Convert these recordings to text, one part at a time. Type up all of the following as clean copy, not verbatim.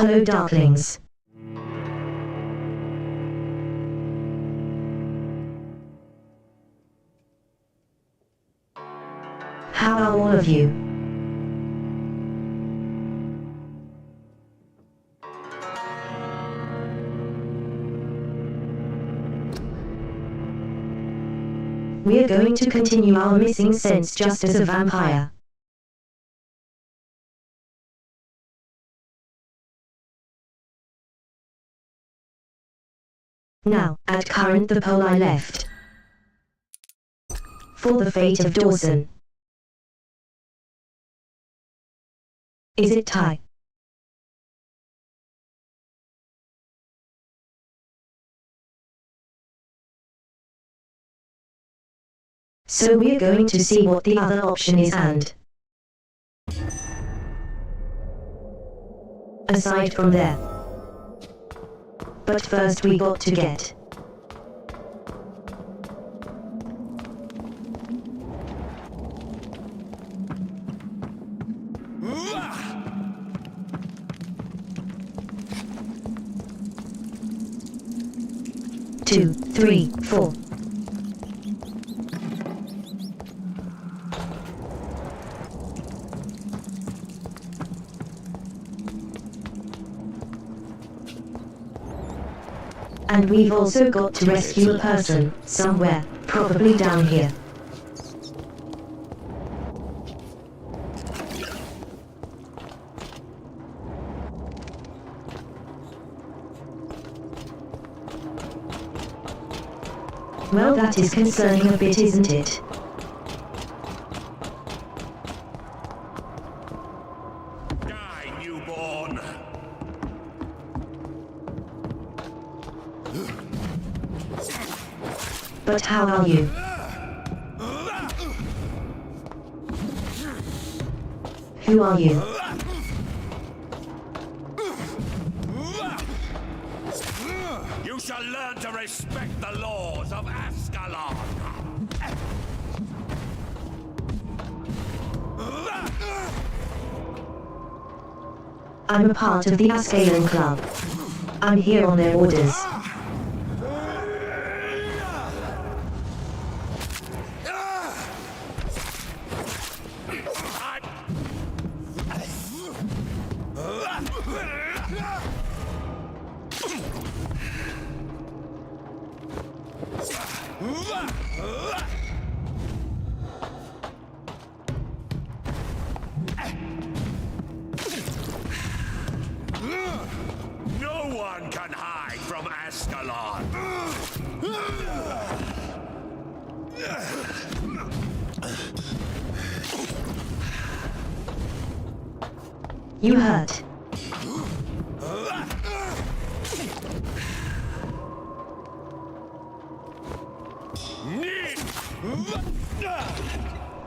Hello, Darklings. How are all of you? We are going to continue our missing sense just as a vampire. Now, at current the poll I left for the fate of Dawson. Is it tie? So we're going to see what the other option is and aside from there. But first we got to get two, three, four. And we've also got to rescue a person, somewhere, probably down here. Well, that is concerning a bit, isn't it? Die, newborn! But how are you? Who are you? You shall learn to respect the laws of Ascalon. I'm a part of the Ascalon Club. I'm here on their orders. No one can hide from Ascalon. You hurt.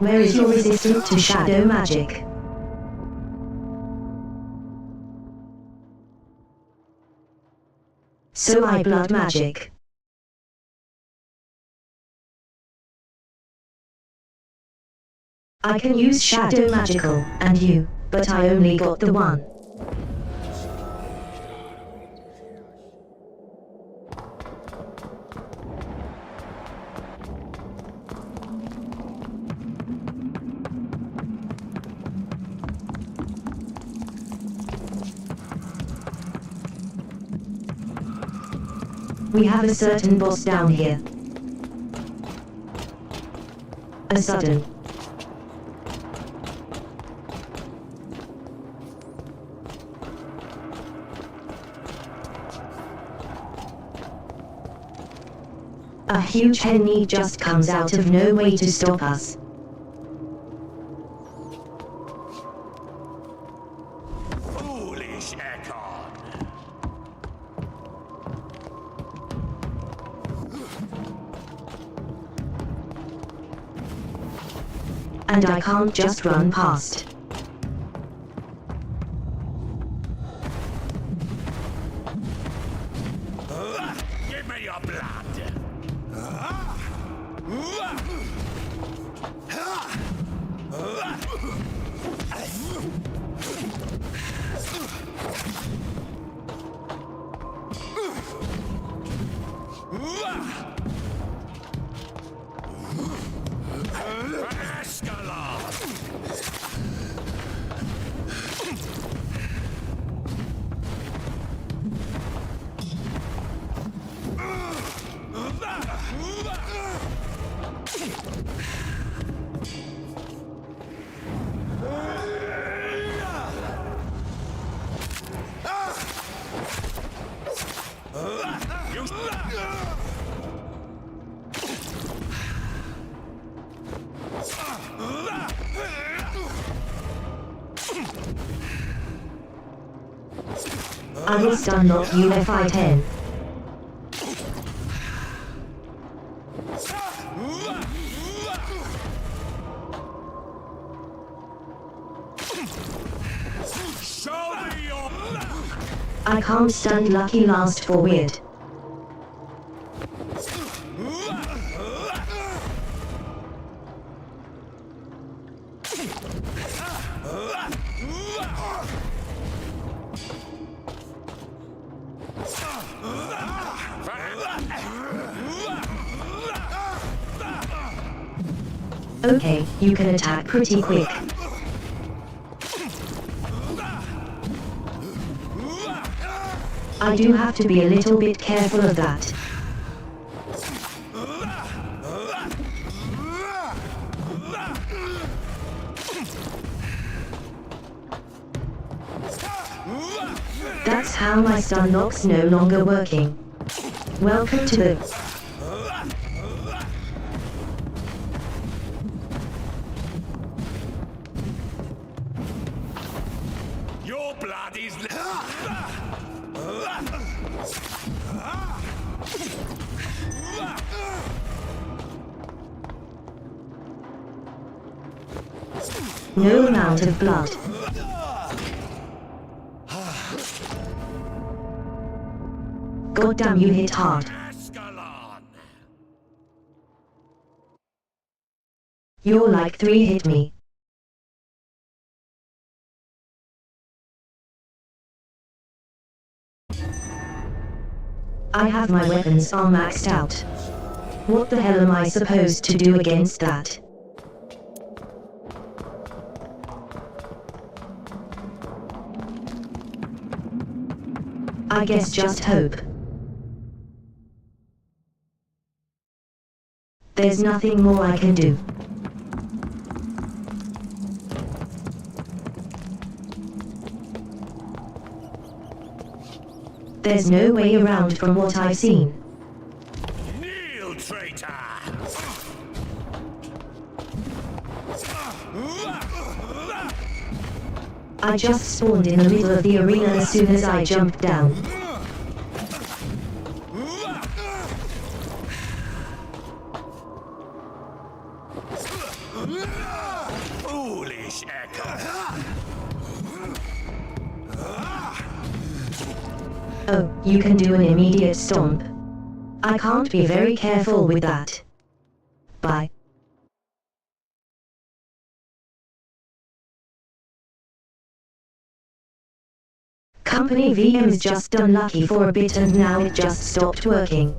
Where is your resistance to shadow magic? So I blood magic. I can use shadow magical, and you, but I only got the one. We have a certain boss down here. A sudden. A huge enemy just comes out of no way to stop us. Foolish Econ. And I can't just run past. Give me your blood. I will stun lock you FI-10. Show me your... I can't stun lucky last for weird. Okay, you can attack pretty quick. I do have to be a little bit careful of that. That's how my stun lock's no longer working. Welcome to the... Your blood is... No amount of blood. Goddamn, you hit hard. Ascalon! You're like 3 hit me. I have my weapons all maxed out. What the hell am I supposed to do against that? I guess just hope. There's nothing more I can do. There's no way around from what I've seen. Kneel, traitor! I just spawned in the middle of the arena as soon as I jumped down. Foolish echo! Oh, you can do an immediate stomp. I can't be very careful with that. Bye. Company VM's just unlucky for a bit and now it just stopped working.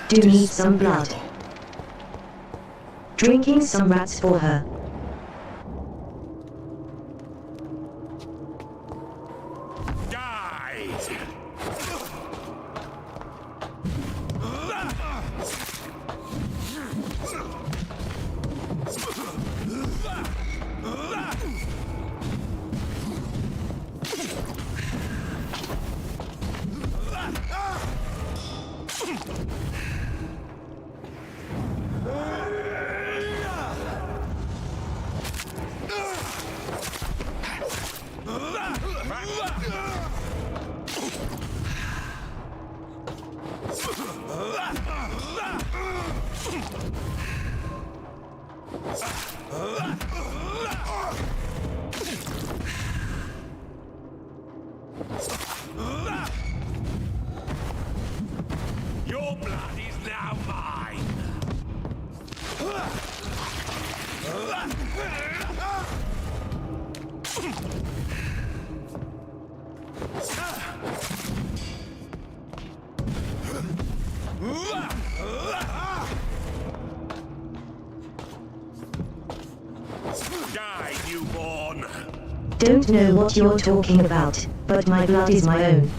Do need some blood. Drinking some rats for her. Die! Your blood is now mine! Die, newborn! Don't know what you're talking about, but my blood is my own.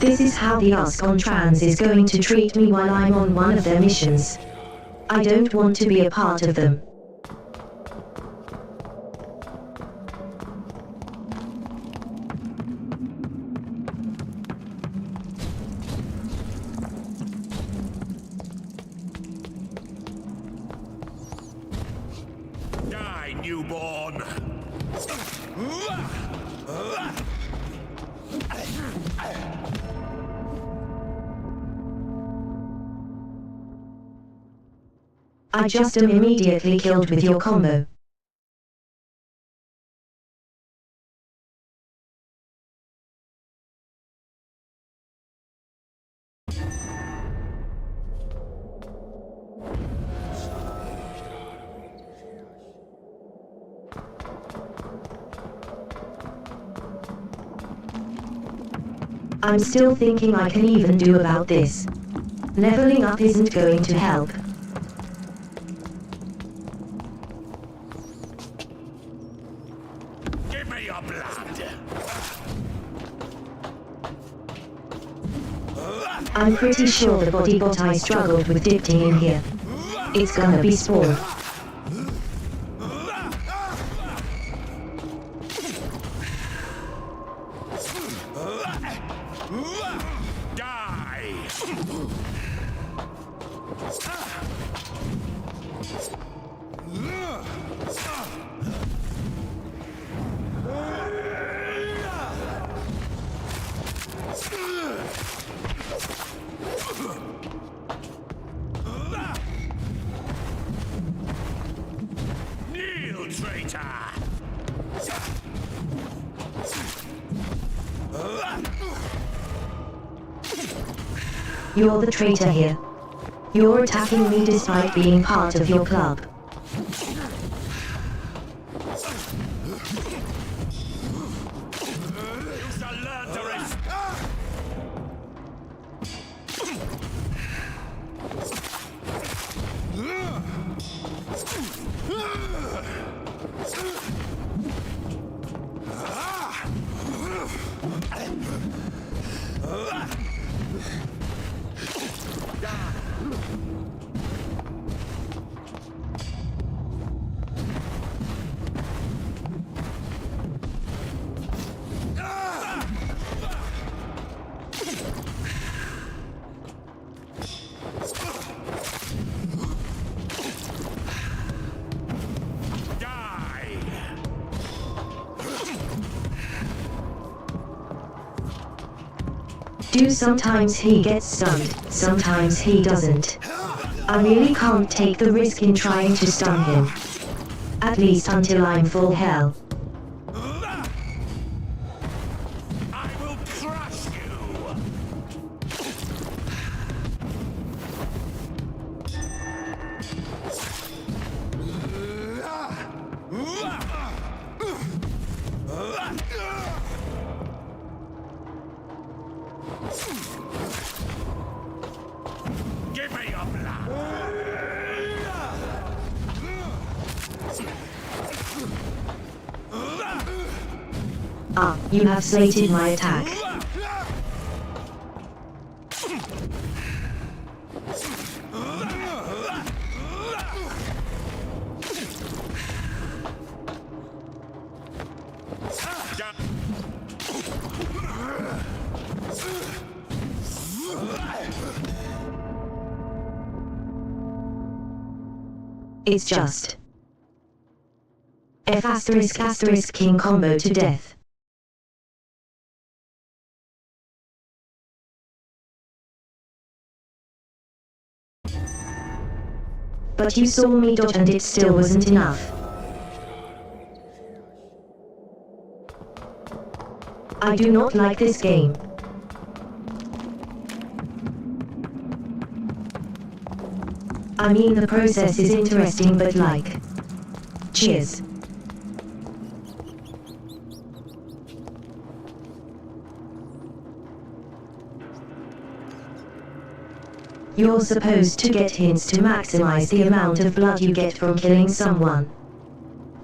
This is how the ascalon trans is going to treat me while I'm on one of their missions. I don't want to be a part of them. Die, newborn! I just am immediately killed with your combo. I'm still thinking I can even do about this. Leveling up isn't going to help. Give me your blood. I'm pretty sure the body bot I struggled with dipping in here. It's gonna be spawn. Die! Kneel, traitor! You're the traitor here. You're attacking me despite being part of your club. You shall learn to respect. Sometimes he gets stunned, sometimes he doesn't. I really can't take the risk in trying to stun him. At least until I'm full hell. I will crush you! Give me your blood! Ah, you have slated my attack. It's just F*** king combo to death. But you saw me dodge and it still wasn't enough. I do not like this game. I mean, the process is interesting, but like... Cheers. You're supposed to get hints to maximize the amount of blood you get from killing someone.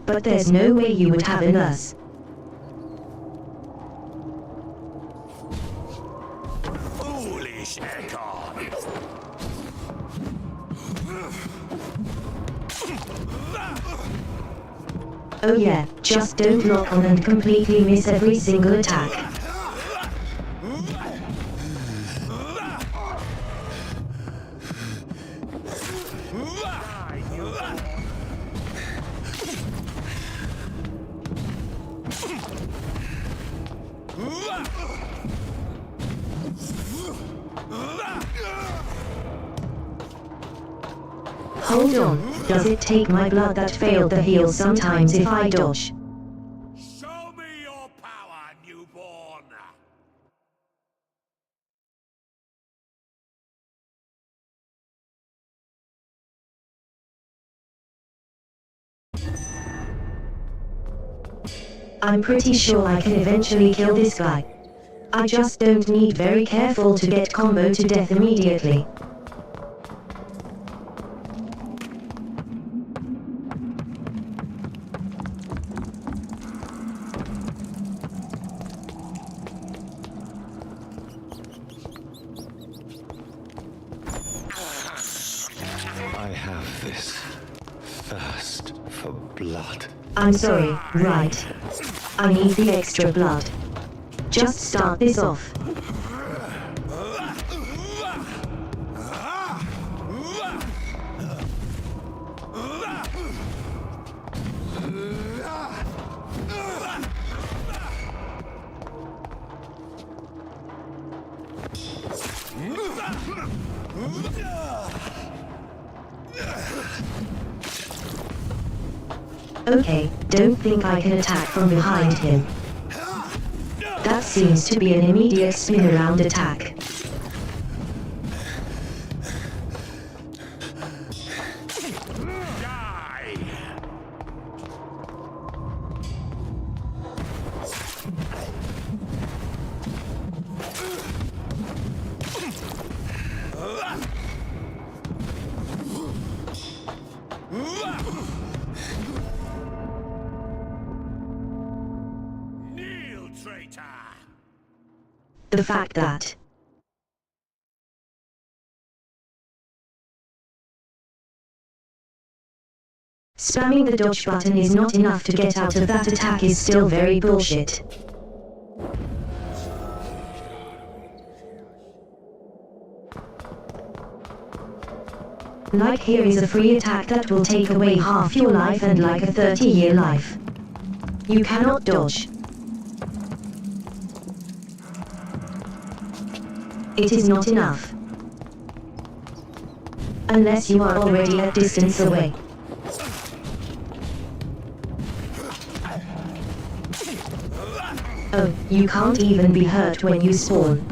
But there's no way you would have a nurse. Foolish ascalon! Oh yeah, just don't lock on and completely miss every single attack. Hold on, does it take my blood that failed the heal sometimes if I dodge? Show me your power, newborn! I'm pretty sure I can eventually kill this guy. I just don't need very careful to get combo to death immediately. I have this thirst for blood. I'm sorry, right. I need the extra blood. Just start this off. Okay, don't think I can attack from behind him. That seems to be an immediate spin around attack. The fact that spamming the dodge button is not enough to get out of that attack is still very bullshit. Like here is a free attack that will take away half your life and like a 30-year life. You cannot dodge. It is not enough. Unless you are already at distance away. Oh, you can't even be hurt when you spawn.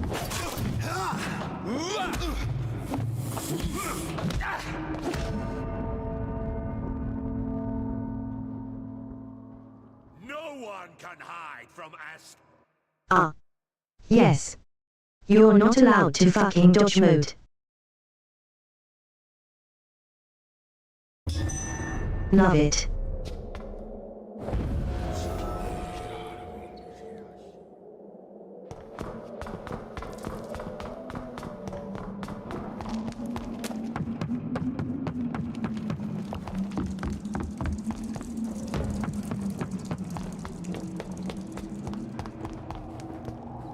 No one can hide from us. Ah. Yes. You're not allowed to fucking dodge mode. Love it.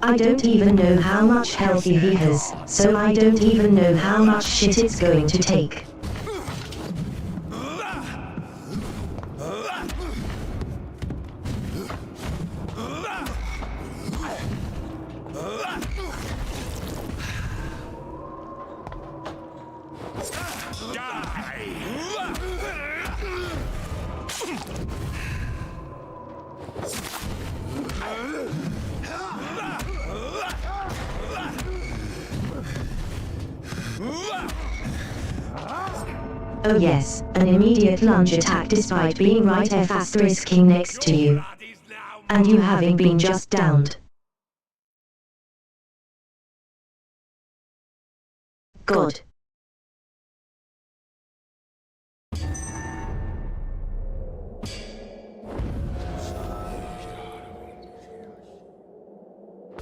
I don't even know how much health he has, so I don't even know how much shit it's going to take. Oh yes, an immediate lunge attack despite being right F***ing next to you. And you having been just downed. God.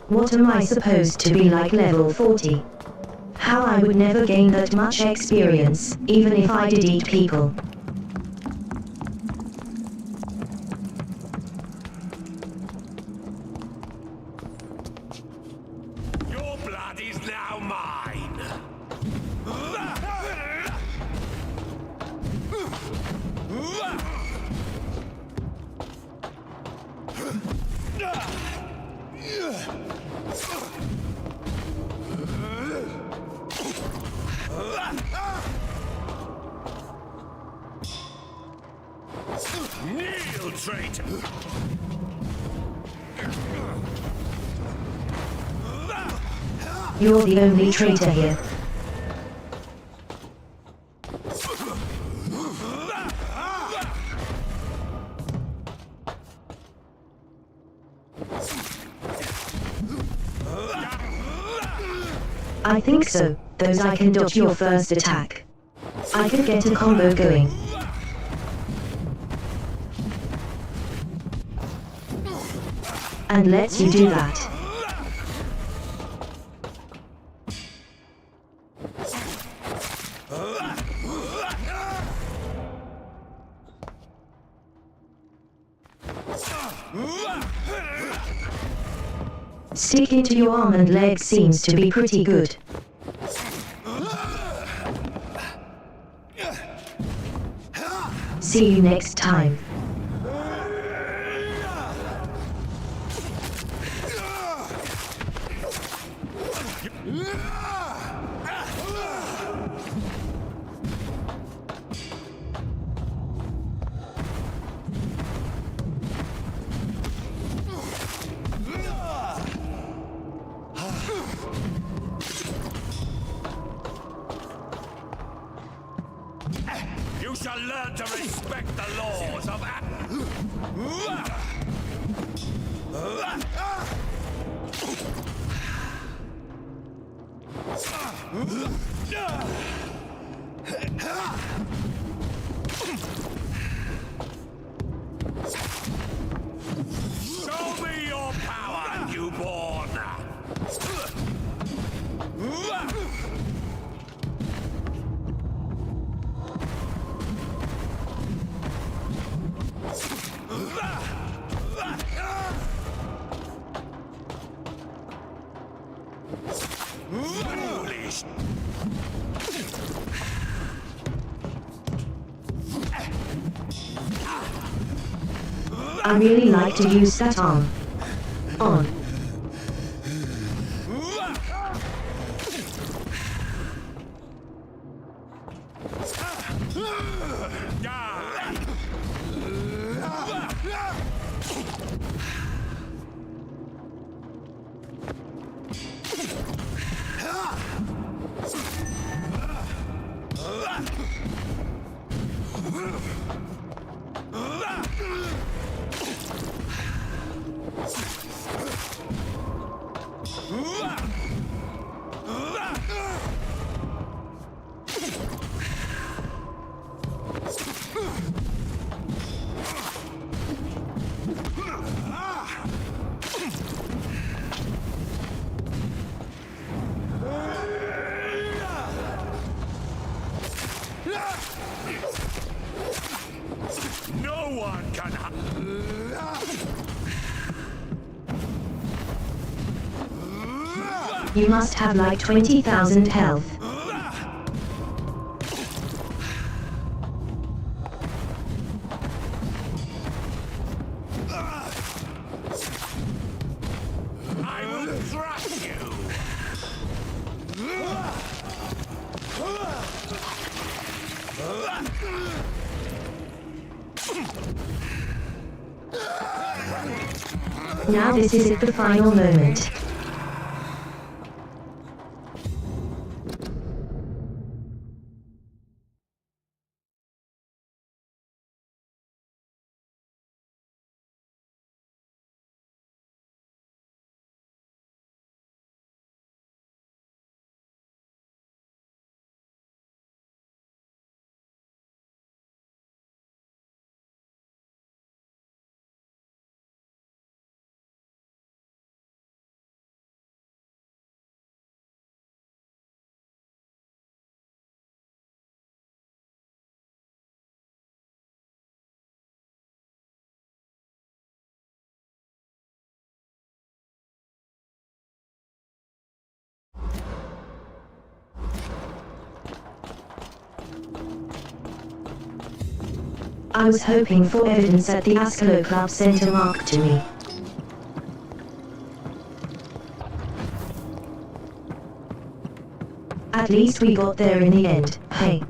What am I supposed to be like level 40? How I would never gain that much experience, even if I did eat people. Your blood is now mine. Kneel, traitor! You're the only traitor here. I think so, those I can dodge your first attack. I could get a combo going. And lets you do that. Sticking to your arm and leg seems to be pretty good. See you next time. You shall learn to respect the laws of Show me your power, newborn! Foolish! I really like to use that arm. On. No one can You must have like 20,000 health. I will crush you! Now this is the final moment. I was hoping for evidence at the Ascalon Club Center marked to me. At least we got there in the end, hey.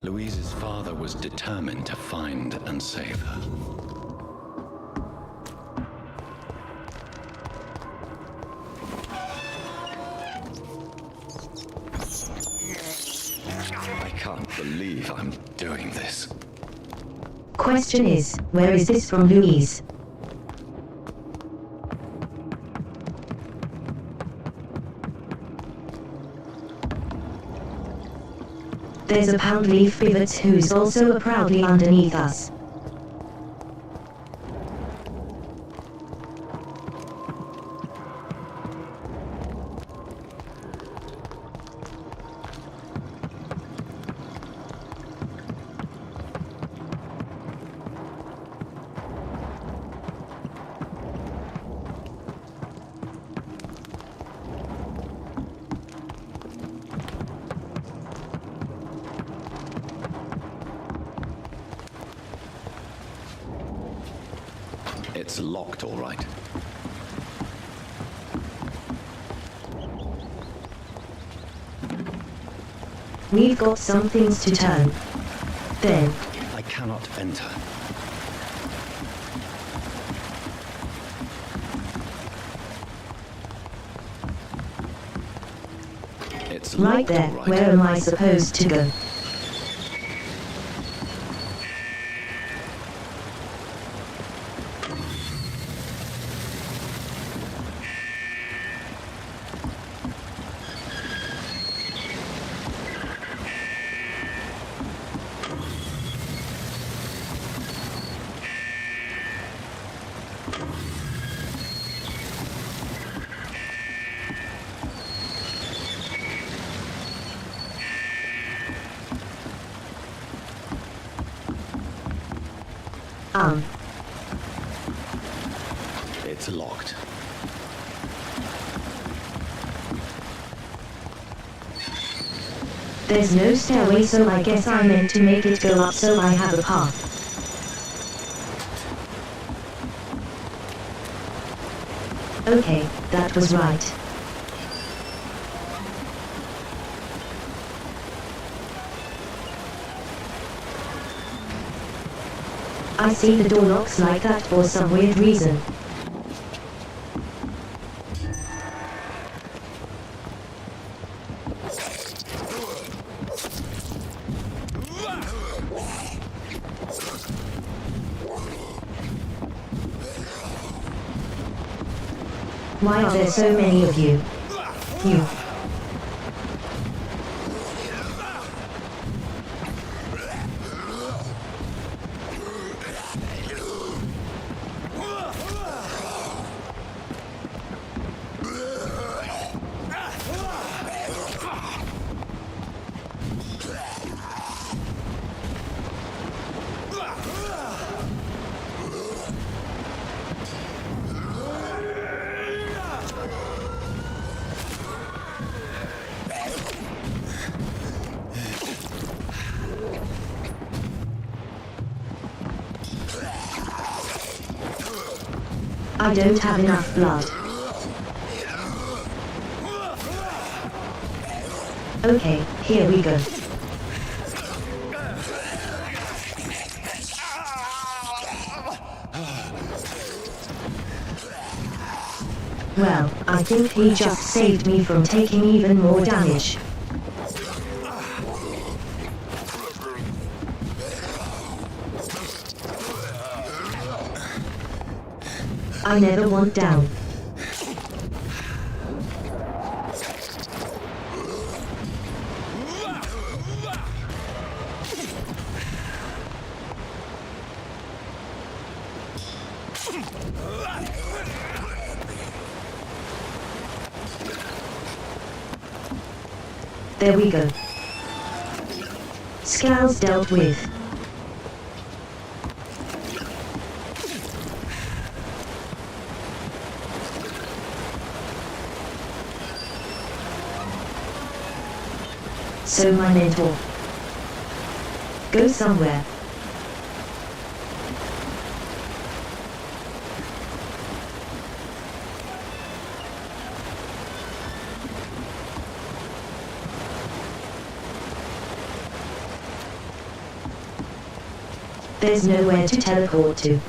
Louise's father was determined to find and save her. I can't believe I'm doing this. Question is, where is this from, Louise? There's a pound leaf pivot who's also proudly underneath us. It's locked, all right. We've got some things to turn. Then, I cannot enter. It's right locked, there, all right. where am I supposed to go? It's locked. There's no stairway, so I guess I meant to make it go up so I have a path. Okay, that was right. I see the door locks like that for some weird reason. Why are there so many of you? You. I don't have enough blood. Okay, here we go. Well, I think he just saved me from taking even more damage. I never want down. There we go. Scales dealt with. So my mentor. Go somewhere. There's nowhere to teleport to.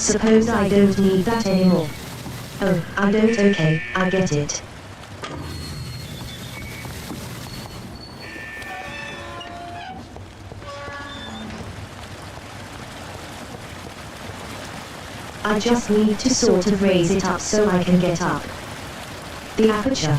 Suppose I don't need that anymore. Oh, I don't, okay, I get it. I just need to sort of raise it up so I can get up. The aperture.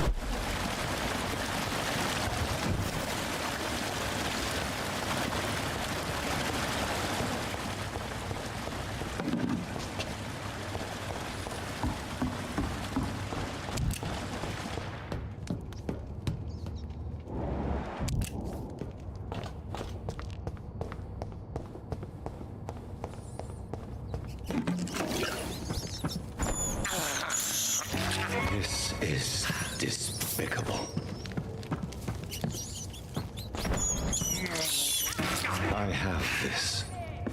This is despicable. I have this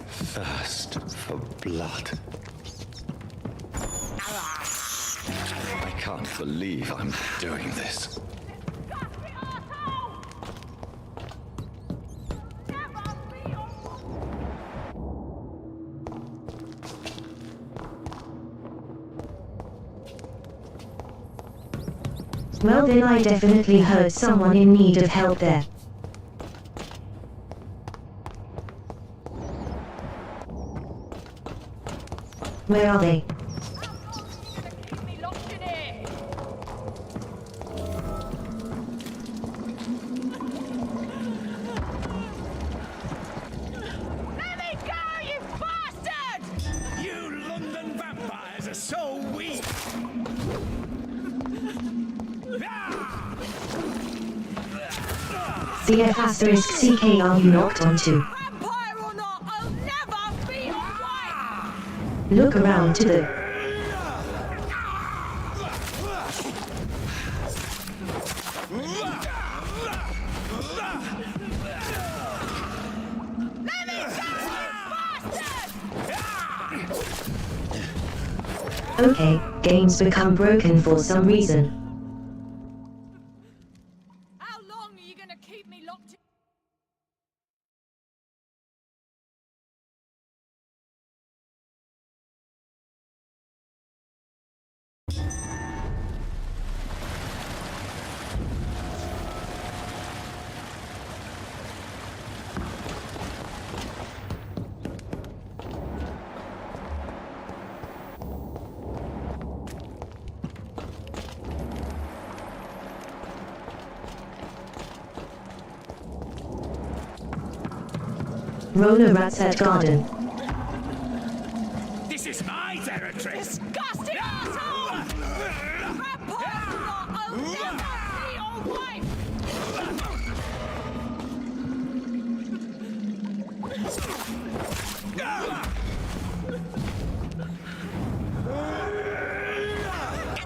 thirst for blood. I can't believe I'm doing this. Well then I definitely heard someone in need of help there. Where are they? Let me go, you bastard! You London vampires are so weak! CF*CK are you knocked onto? Vampire or not, I'll never be your wife! Look around to the... Let me go, you bastard! Okay, game's become broken for some reason. How long are you gonna keep me locked in? Roller rats at garden. This is my territory! Disgusting asshole! Vampire or not, I'll never be your wife! Let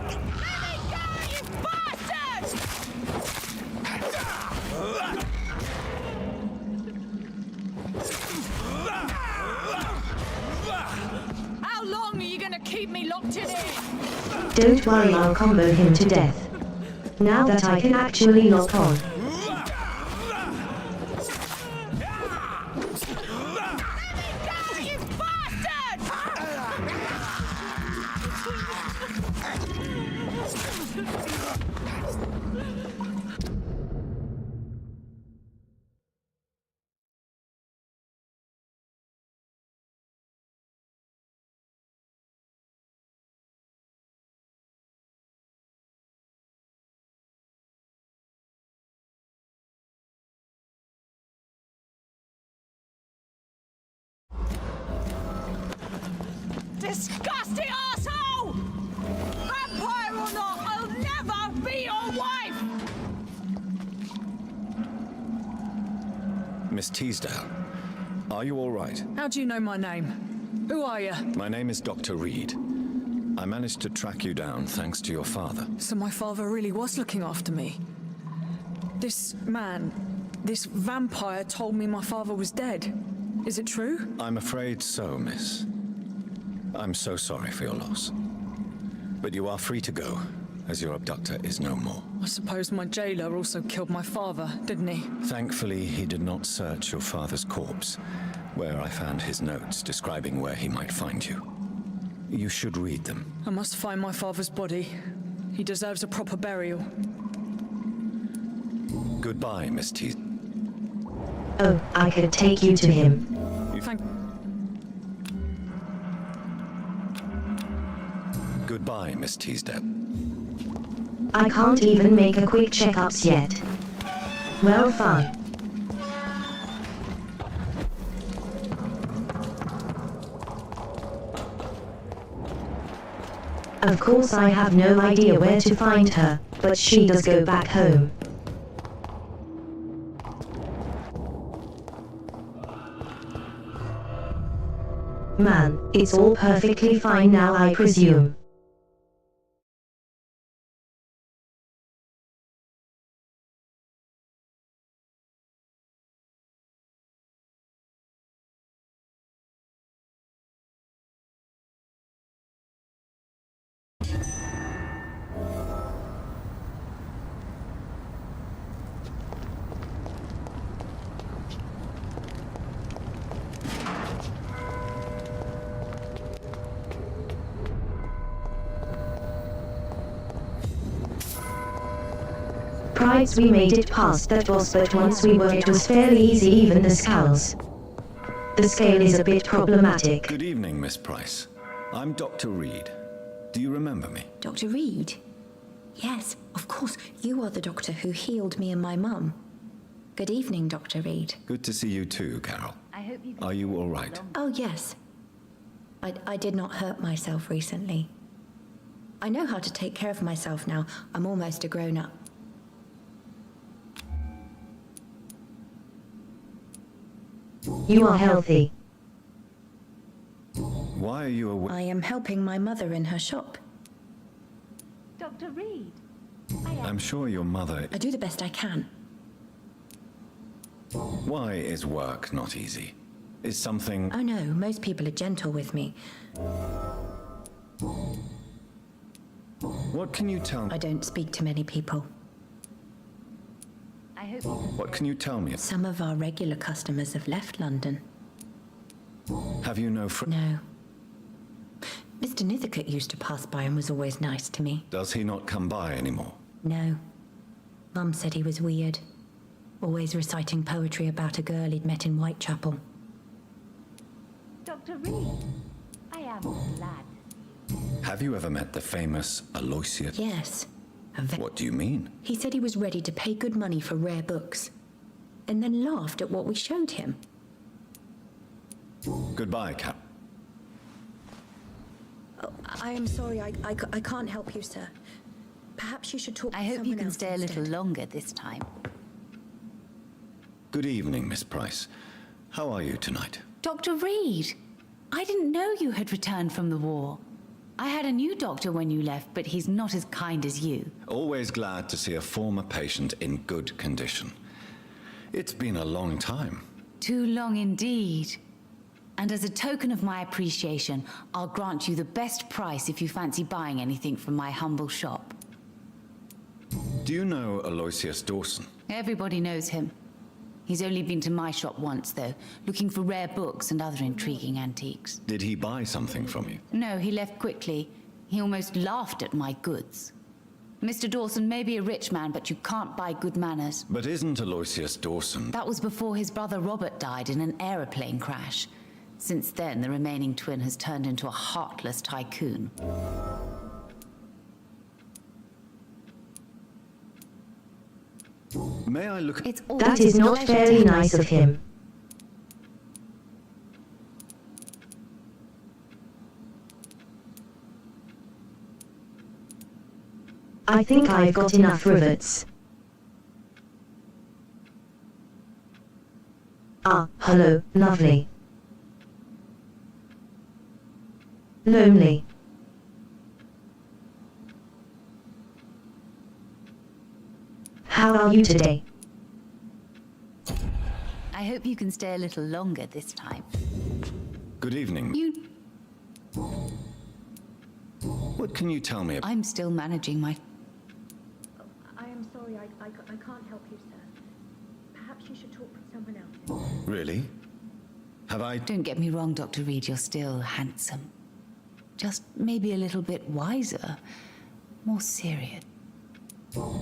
me go, you bastard! How long are you gonna keep me locked in here? Don't worry, I'll combo him to death. Now that I can actually lock on. Go, you bastard! Disgusting asshole! Vampire or not, I'll never be your wife! Miss Teasdale, are you all right? How do you know my name? Who are you? My name is Dr. Reed. I managed to track you down thanks to your father. So my father really was looking after me. This man, this vampire told me my father was dead. Is it true? I'm afraid so, miss. I'm so sorry for your loss. But you are free to go, as your abductor is no more. I suppose my jailer also killed my father, didn't he? Thankfully, he did not search your father's corpse, where I found his notes describing where he might find you. You should read them. I must find my father's body. He deserves a proper burial. Goodbye, Miss Teasdale. Oh, I could take you to him. Thank... Goodbye, Miss Teasdale. I can't even make a quick checkups yet. Well, fine. Of course I have no idea where to find her, but she does go back home. Man, it's all perfectly fine now, I presume. Prides, we made it past that boss, but once we were it was fairly easy, even the scowls. The scale is a bit problematic. Good evening, Miss Price. I'm Dr. Reed. Do you remember me? Dr. Reed? Yes, of course. You are the doctor who healed me and my mum. Good evening, Dr. Reed. Good to see you too, Carol. Are you all right? Oh, yes. I did not hurt myself recently. I know how to take care of myself now. I'm almost a grown-up. You are healthy. Why are you away? I am helping my mother in her shop. Dr. Reed, I'm sure your mother... I do the best I can. Why is work not easy? Is something... Oh no, most people are gentle with me. What can you tell me? I don't speak to many people. I hope you What can you tell me? Some of our regular customers have left London. Have you no friends? No. Mr. Nithercote used to pass by and was always nice to me. Does he not come by anymore? No. Mum said he was weird. Always reciting poetry about a girl he'd met in Whitechapel. Dr. Reed, I am glad. Have you ever met the famous Aloysius? Yes. What do you mean? He said he was ready to pay good money for rare books. And then laughed at what we showed him. Goodbye, Cap. Oh, I am sorry, I can't help you, sir. Perhaps you should talk to I hope you someone can else stay a little instead. longer this time. Good evening, Miss Price. How are you tonight? Dr. Reed, I didn't know you had returned from the war. I had a new doctor when you left, but he's not as kind as you. Always glad to see a former patient in good condition. It's been a long time. Too long indeed. And as a token of my appreciation, I'll grant you the best price if you fancy buying anything from my humble shop. Do you know Aloysius Dawson? Everybody knows him. He's only been to my shop once, though, looking for rare books and other intriguing antiques. Did he buy something from you? No, he left quickly. He almost laughed at my goods. Mr. Dawson may be a rich man, but you can't buy good manners. But isn't Aloysius Dawson... That was before his brother Robert died in an aeroplane crash. Since then, the remaining twin has turned into a heartless tycoon. May I look... It's That is not fairly nice of him. I think I've got enough rivets. Ah, hello, lovely. Lonely. How are you today? I hope you can stay a little longer this time. Good evening. You... What can you tell me about... I'm still managing my... I am sorry, I can't help you, sir. Perhaps you should talk with someone else. Really? Have I... Don't get me wrong, Dr. Reed, you're still handsome. Just maybe a little bit wiser, more serious.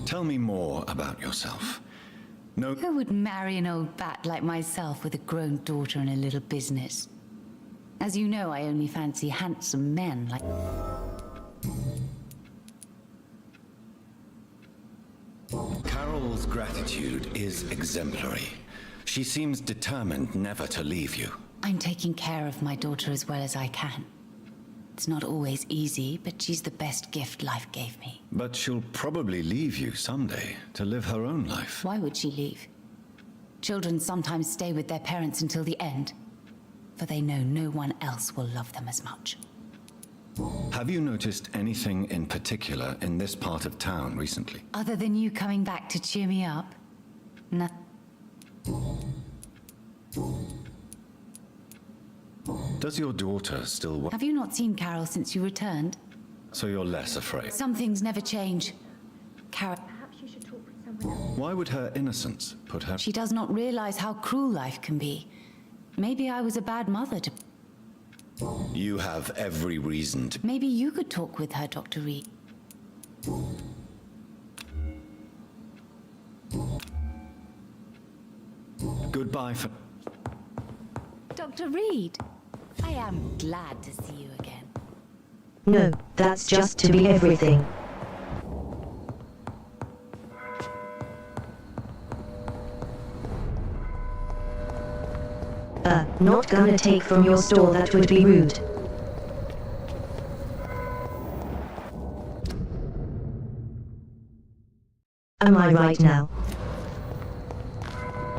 Tell me more about yourself. No, Who would marry an old bat like myself with a grown daughter and a little business? As you know, I only fancy handsome men like... Carol's gratitude is exemplary. She seems determined never to leave you. I'm taking care of my daughter as well as I can. It's not always easy, but she's the best gift life gave me. But she'll probably leave you someday to live her own life. Why would she leave? Children sometimes stay with their parents until the end, for they know no one else will love them as much. Have you noticed anything in particular in this part of town recently? Other than you coming back to cheer me up? Nothing. Does your daughter still Have you not seen Carol since you returned? So you're less afraid? Some things never change. Carol... Perhaps you should talk with someone else. Why would her innocence put her... She does not realize how cruel life can be. Maybe I was a bad mother to... You have every reason to... Maybe you could talk with her, Dr. Reed. Goodbye for... Dr. Reed, I am glad to see you again. No, that's just to be everything. Not gonna take from your store, that would be rude. Am I right now?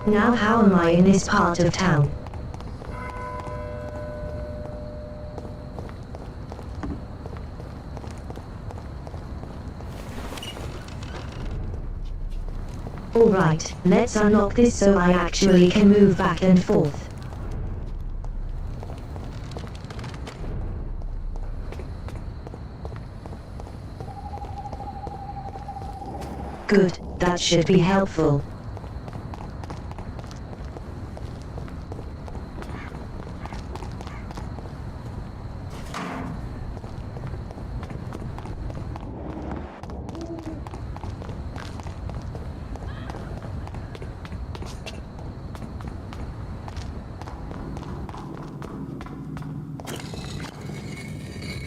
Now how am I in this part of town? Alright, let's unlock this so I actually can move back and forth. Good, that should be helpful.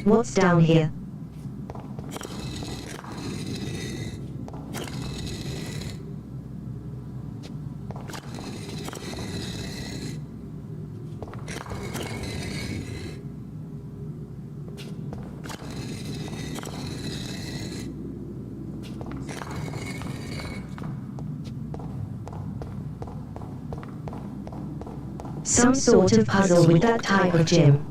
What's down here? Some sort of puzzle with that type of gym.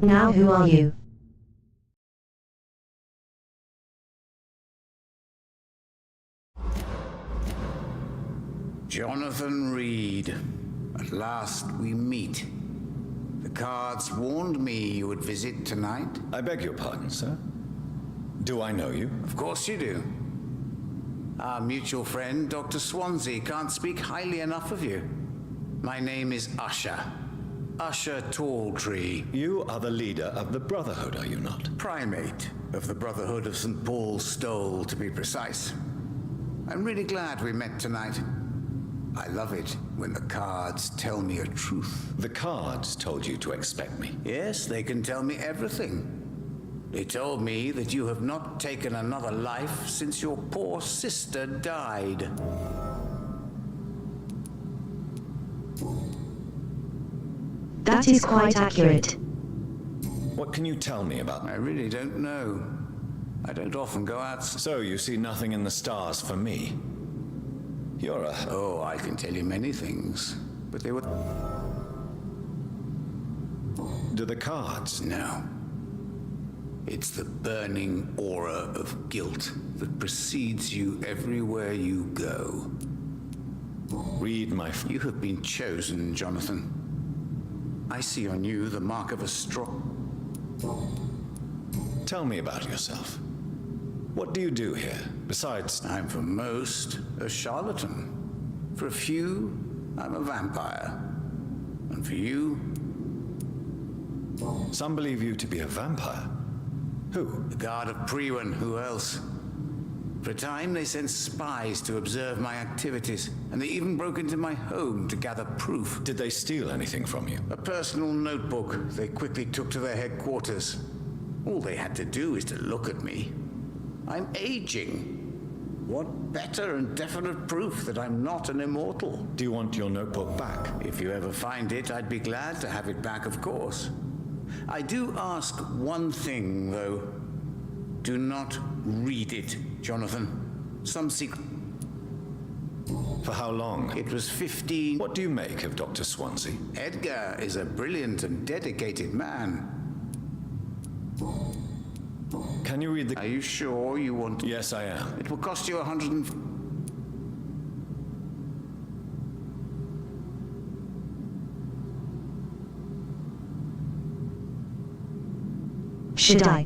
Now who are you? Jonathan Reed. At last we meet. The cards warned me you would visit tonight. I beg your pardon, sir. Do I know you? Of course you do. Our mutual friend, Dr. Swansea, can't speak highly enough of you. My name is Usher. Usher Talltree. You are the leader of the Brotherhood, are you not? Primate of the Brotherhood of St. Paul's Stole, to be precise. I'm really glad we met tonight. I love it when the cards tell me a truth. The cards told you to expect me. Yes, they can tell me everything. They told me that you have not taken another life since your poor sister died. That is quite accurate. What can you tell me about... I really don't know. I don't often go out... So you see nothing in the stars for me? You're a... Oh, I can tell you many things, but they were... Do the cards? No. It's the burning aura of guilt that precedes you everywhere you go. Read my... You have been chosen, Jonathan. I see on you the mark of a strong... Tell me about yourself. What do you do here, besides... I'm for most a charlatan. For a few, I'm a vampire. And for you, Some believe you to be a vampire. Who? the guard of Priwen, who else? For a time, they sent spies to observe my activities, and they even broke into my home to gather proof. Did they steal anything from you? A personal notebook they quickly took to their headquarters. All they had to do is to look at me. I'm aging. What better and definite proof that I'm not an immortal? Do you want your notebook back? If you ever find it, I'd be glad to have it back, of course. I do ask one thing, though. Do not read it, Jonathan. Some secret. For how long? It was 15. What do you make of Dr. Swansea? Edgar is a brilliant and dedicated man. Can you read the... Are you sure you want to? Yes, I am. It will cost you 100 and... Should I?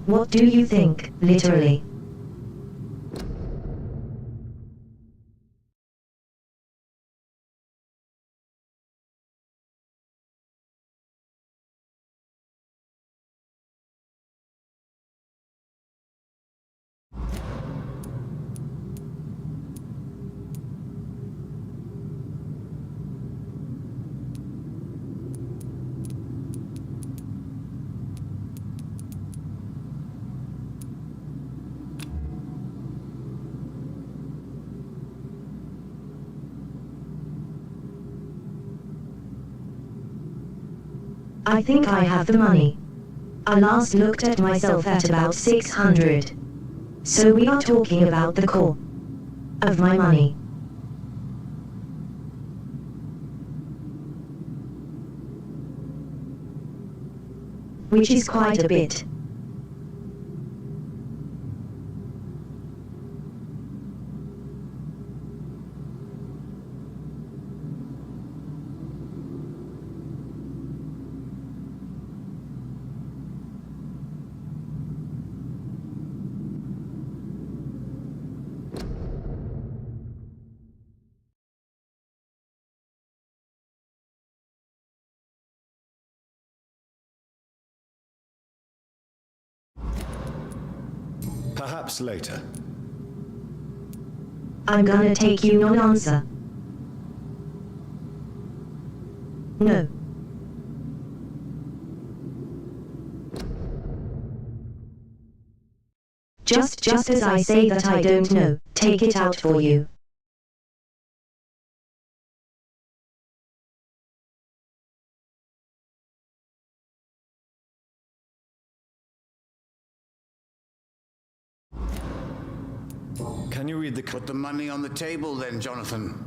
What do you think, literally? I think I have the money. I last looked at myself at about 600. So we are talking about the core of my money. Which is quite a bit. Perhaps later. I'm gonna take you non-answer. No. Just as I say that I don't know, take it out for you. Can you read the... Put the money on the table then, Jonathan.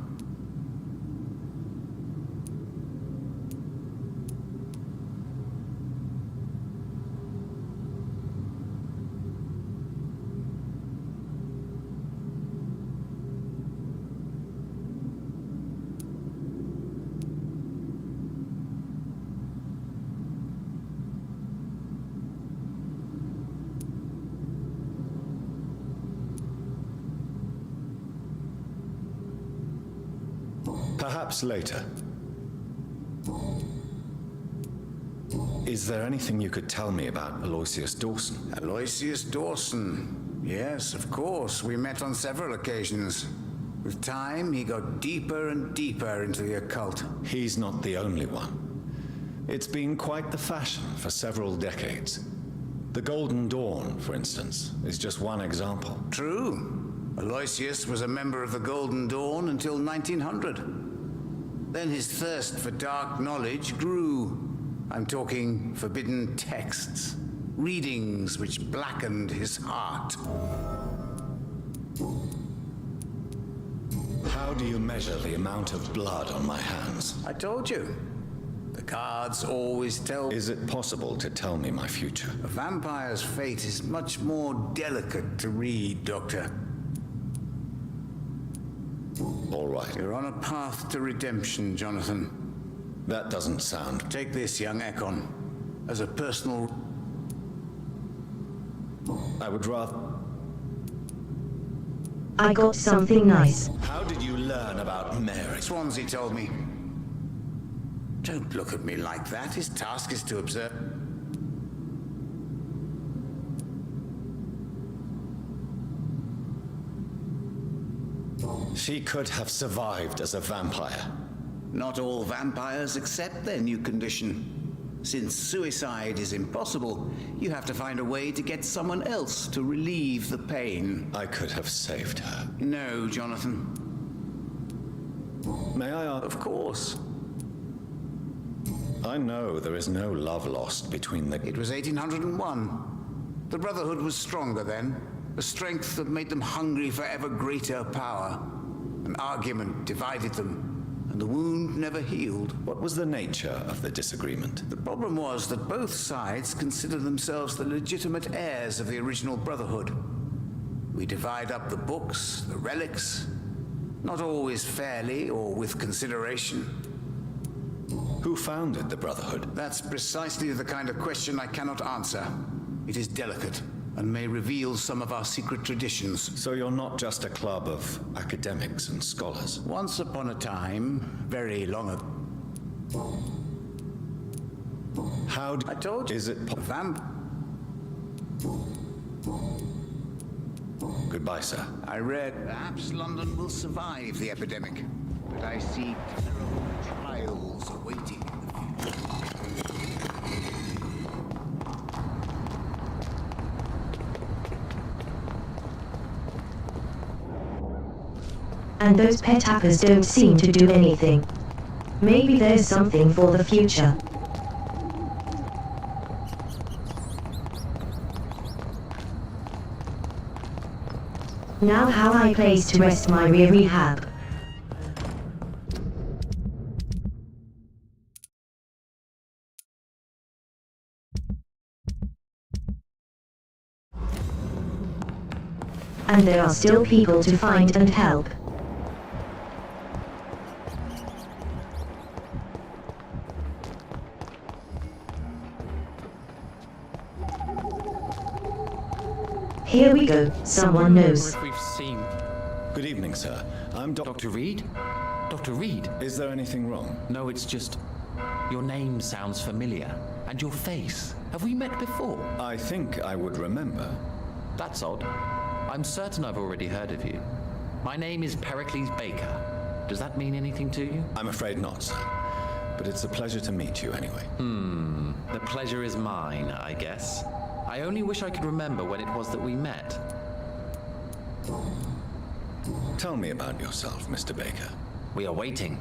Perhaps later. Is there anything you could tell me about Aloysius Dawson? Aloysius Dawson. Yes, of course. We met on several occasions. With time, he got deeper and deeper into the occult. He's not the only one. It's been quite the fashion for several decades. The Golden Dawn, for instance, is just one example. True. Aloysius was a member of the Golden Dawn until 1900. Then his thirst for dark knowledge grew. I'm talking forbidden texts, readings which blackened his heart. How do you measure the amount of blood on my hands? I told you. The cards always tell... Is it possible to tell me my future? A vampire's fate is much more delicate to read, Doctor. All right. You're on a path to redemption, Jonathan. That doesn't sound... Take this, young Ekon. as a personal... I would rather... I got something nice. How did you learn about Mary? Swansea told me. Don't look at me like that. His task is to observe. She could have survived as a vampire. Not all vampires accept their new condition. Since suicide is impossible, you have to find a way to get someone else to relieve the pain. I could have saved her. No, Jonathan. May I ask? Of course. I know there is no love lost between the... It was 1801. The Brotherhood was stronger then. A strength that made them hungry for ever greater power. An argument divided them. And the wound never healed. What was the nature of the disagreement? The problem was that both sides considered themselves the legitimate heirs of the original Brotherhood. We divide up the books, the relics, not always fairly or with consideration. Who founded the Brotherhood? That's precisely the kind of question I cannot answer. It is delicate and may reveal some of our secret traditions. So you're not just a club of academics and scholars? Once upon a time, very long ago... How I told you. Is it... Goodbye, sir. I read, perhaps London will survive the epidemic, but I see terrible trials awaiting. And those pet hackers don't seem to do anything. Maybe there's something for the future. Now how I place to rest my rear rehab. And there are still people to find and help. Here we go, someone knows. We've seen. Good evening, sir. I'm Dr. Reed? Dr. Reed? Is there anything wrong? No, it's just... Your name sounds familiar. And your face. Have we met before? I think I would remember. That's odd. I'm certain I've already heard of you. My name is Pericles Baker. Does that mean anything to you? I'm afraid not, sir. But it's a pleasure to meet you anyway. The pleasure is mine, I guess. I only wish I could remember when it was that we met. Tell me about yourself, Mr. Baker. We are waiting.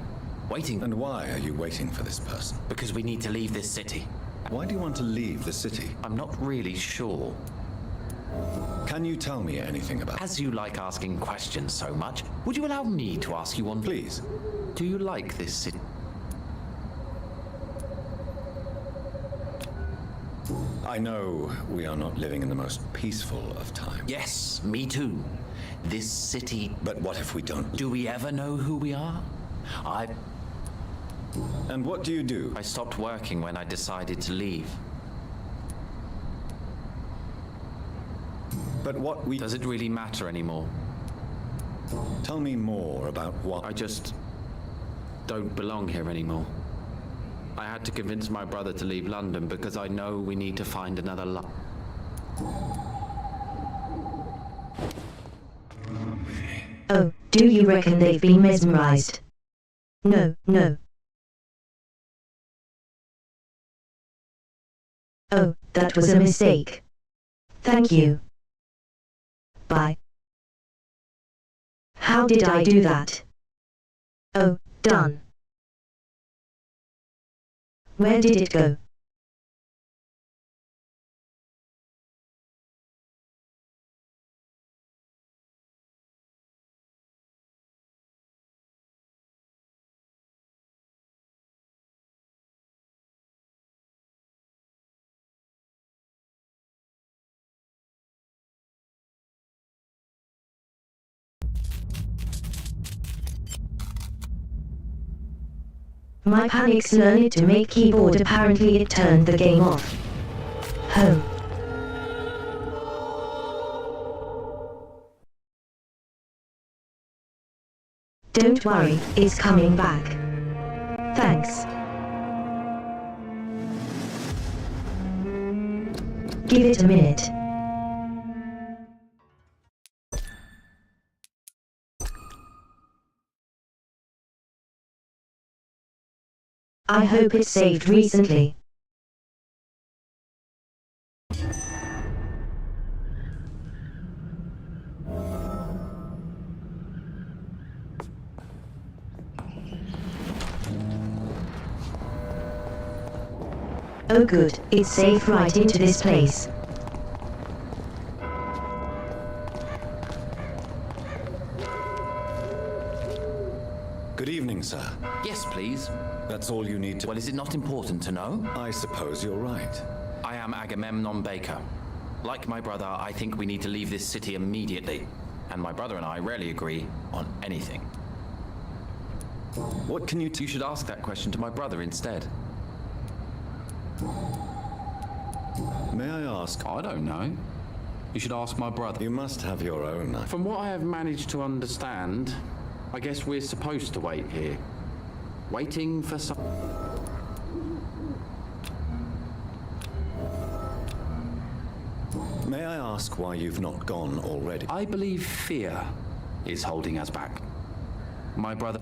Waiting. And why are you waiting for this person? Because we need to leave this city. Why do you want to leave the city? I'm not really sure. Can you tell me anything about... As you like asking questions so much, would you allow me to ask you one? Please. Do you like this city? I know we are not living in the most peaceful of times. Yes, me too. This city... But what if we don't? Do we ever know who we are? And what do you do? I stopped working when I decided to leave. But what we... Does it really matter anymore? Tell me more about what... I just don't belong here anymore. I had to convince my brother to leave London because I know we need to find another life. Oh, do you reckon they've been mesmerized? No, no. Oh, that was a mistake. Thank you. Bye. How did I do that? Oh, done. Where did it go? My panics learned to make keyboard. Apparently it turned the game off. Home. Don't worry, it's coming back. Thanks. Give it a minute. I hope it saved recently. Oh good, it's safe right into this place. Good evening, sir. Yes, please. That's all you need to... Well, is it not important to know? I suppose you're right. I am Agamemnon Baker. Like my brother, I think we need to leave this city immediately. And my brother and I rarely agree on anything. What can you... You should ask that question to my brother instead. May I ask? I don't know. You should ask my brother. You must have your own... From what I have managed to understand, I guess we're supposed to wait here. Waiting for some... May I ask why you've not gone already? I believe fear is holding us back. My brother...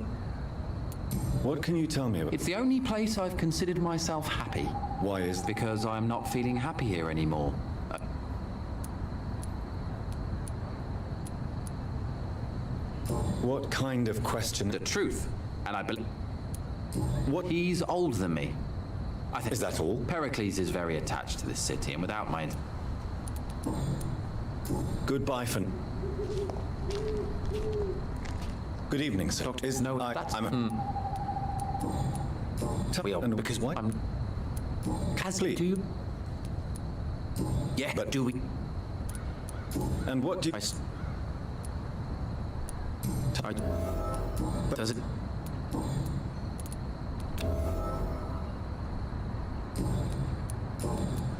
What can you tell me about... It's the only place I've considered myself happy. Why is... Because I'm not feeling happy here anymore. What kind of question... The truth. And I believe... What... He's older than me. I think... Is that all? Pericles is very attached to this city, and without my... Goodbye for... Good evening, sir. Doctor, Is... no, I'm We are... And because what? I'm... Please. Do you... Yeah, But- do we... And what do you... Does it...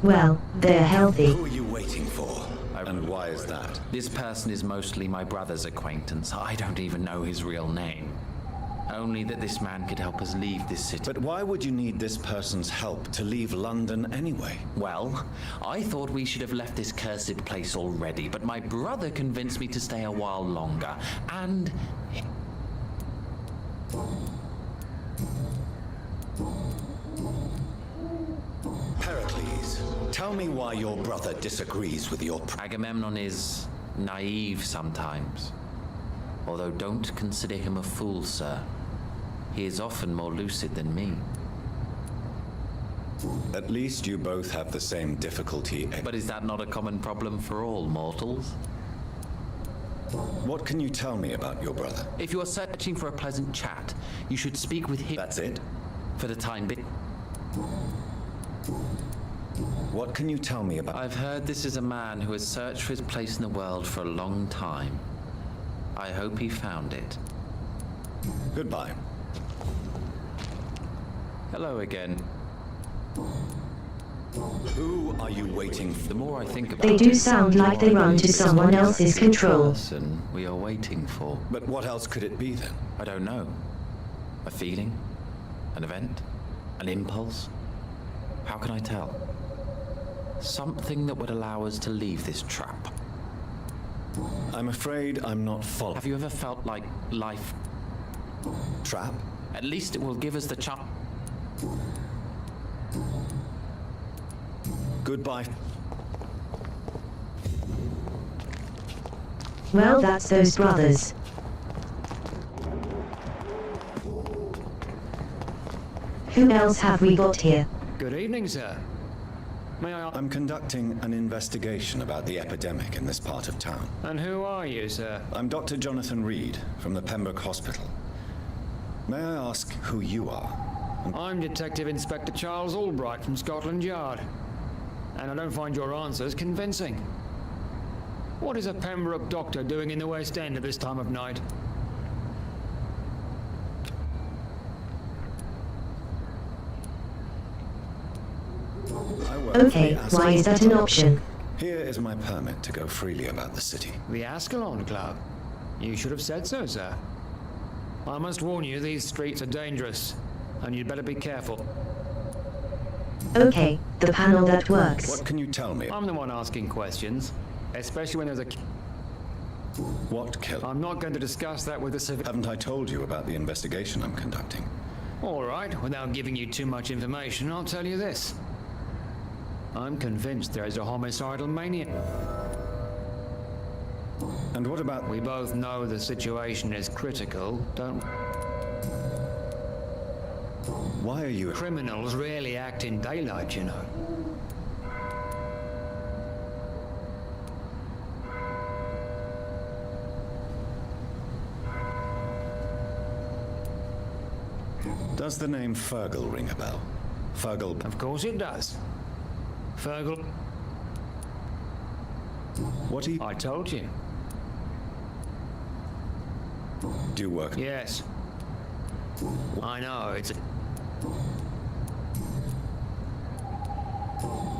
Well, they're healthy. Who are you waiting for? And why is that? This person is mostly my brother's acquaintance. I don't even know his real name. Only that this man could help us leave this city. But why would you need this person's help to leave London anyway? Well, I thought we should have left this cursed place already, but my brother convinced me to stay a while longer, and... Pericles, tell me why your brother disagrees with your... Agamemnon is naive sometimes. Although don't consider him a fool, sir. He is often more lucid than me. At least you both have the same difficulty. But is that not a common problem for all mortals? What can you tell me about your brother? If you are searching for a pleasant chat, you should speak with him. That's it? For the time being. What can you tell me about... I've heard this is a man who has searched for his place in the world for a long time. I hope he found it. Goodbye. Hello again. Who are you waiting for? The more I think about They it, do sound like they run to someone else's control. person we are waiting for. But what else could it be then? I don't know. A feeling? An event? An impulse? How can I tell? Something that would allow us to leave this trap. I'm afraid I'm not following. Have you ever felt like life... Trap? At least it will give us the chance... Goodbye. Well, that's those brothers. Who else have we got here? Good evening, sir. May I... I'm conducting an investigation about the epidemic in this part of town. And who are you, sir? I'm Dr. Jonathan Reed from the Pembroke Hospital. May I ask who you are? I'm Detective Inspector Charles Albright from Scotland Yard. And I don't find your answers convincing. What is a Pembroke doctor doing in the West End at this time of night? Okay, why is that an option? Here is my permit to go freely about the city. The Ascalon Club? You should have said so, sir. I must warn you, these streets are dangerous, and you'd better be careful. Okay, the panel that works. What can you tell me? I'm the one asking questions, especially when there's a... What killer? I'm not going to discuss that with the civil... Haven't I told you about the investigation I'm conducting? All right, without giving you too much information, I'll tell you this. I'm convinced there's a homicidal maniac. And what about... We both know the situation is critical, don't we? Why are you... Criminals rarely act in daylight, you know. Does the name Fergal ring a bell? Fergal... Of course it does. Fergal... What are you... I told you. Do you work... Yes. I know, it's a...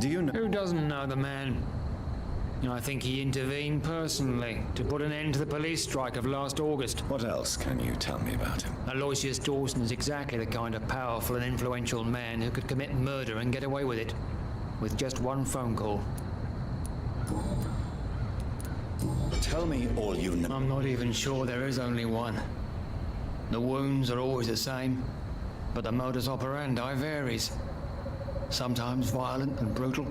Do you know... Who doesn't know the man? I think he intervened personally to put an end to the police strike of last August. What else can you tell me about him? Aloysius Dawson is exactly the kind of powerful and influential man who could commit murder and get away with it, with just one phone call. Tell me all you know. I'm not even sure there is only one. The wounds are always the same, but the modus operandi varies. Sometimes violent and brutal,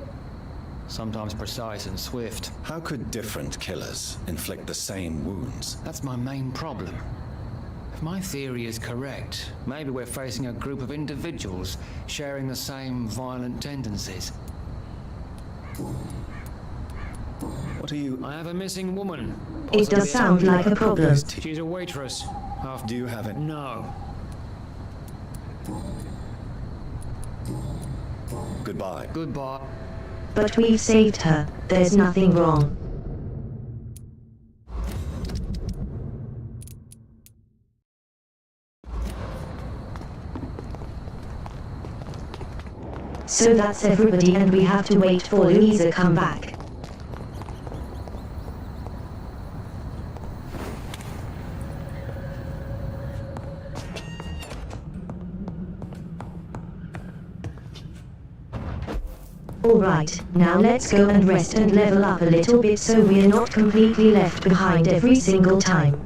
sometimes precise and swift. How could different killers inflict the same wounds? That's my main problem. If my theory is correct, maybe we're facing a group of individuals sharing the same violent tendencies. What are you... I have a missing woman. It does sound like a problem. She's a waitress. Do you have it? No. Goodbye. Goodbye. But we've saved her. There's nothing wrong. So that's everybody, and we have to wait for Louisa to come back. Alright, now let's go and rest and level up a little bit so we're not completely left behind every single time.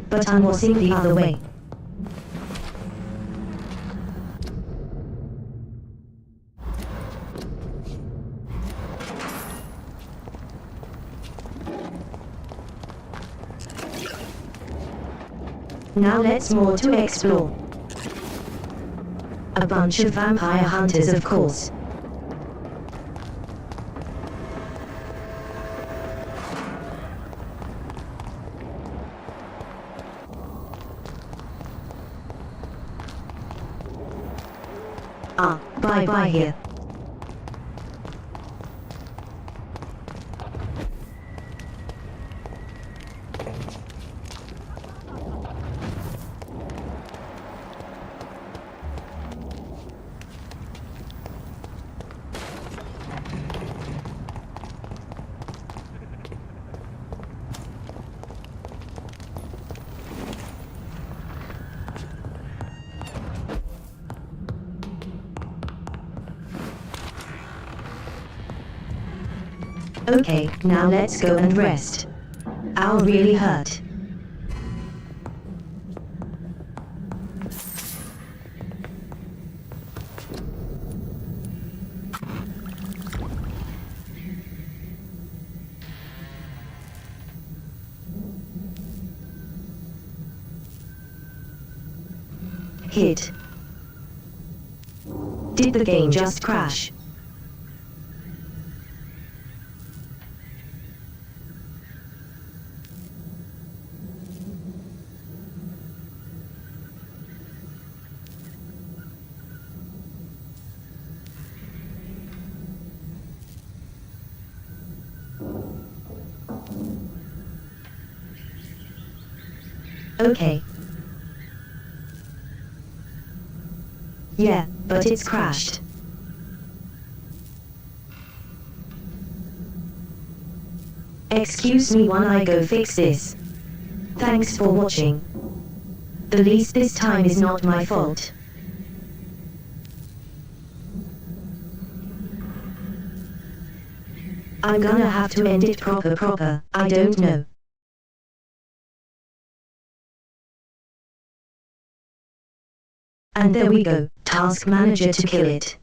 But I'm wasing the other way. Now let's more to explore. A bunch of vampire hunters, of course. Ah, bye-bye here. Okay, now let's go and rest. Ow really hurt. Hit. Did the game just crash? Okay. Yeah. but it's crashed. Excuse me while I go fix this. Thanks for watching. The least this time is not my fault. I'm gonna have to end it proper, I don't know. And there we go, task manager to kill it.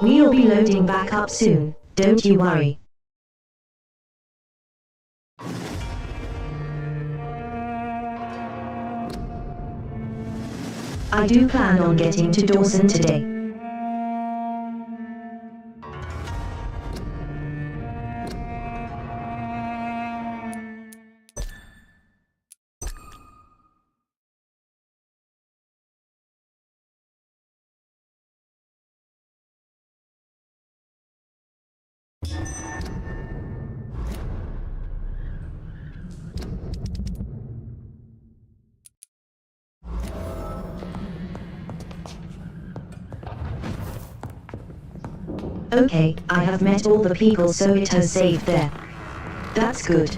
We'll be loading back up soon, don't you worry. I do plan on getting to Dawson today. Okay, I have met all the people, so it has saved there. That's good.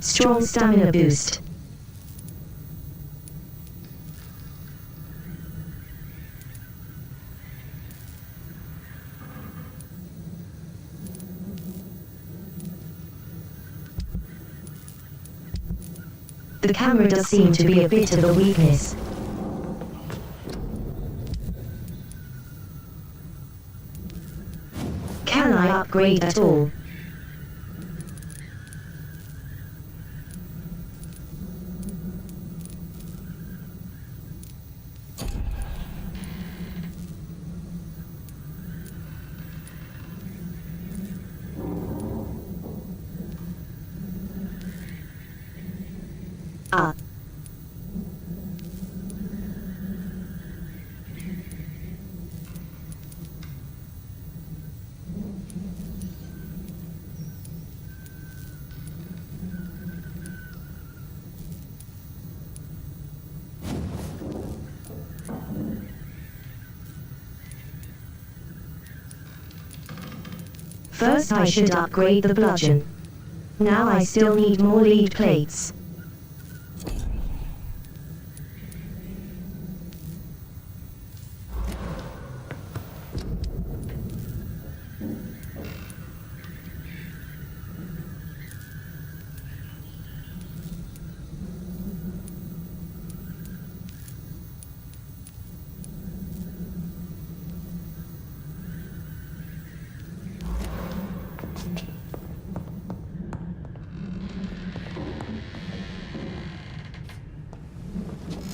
Strong stamina boost. The camera does seem to be a bit of a weakness. Can I upgrade at all? First I should upgrade the bludgeon. Now I still need more lead plates.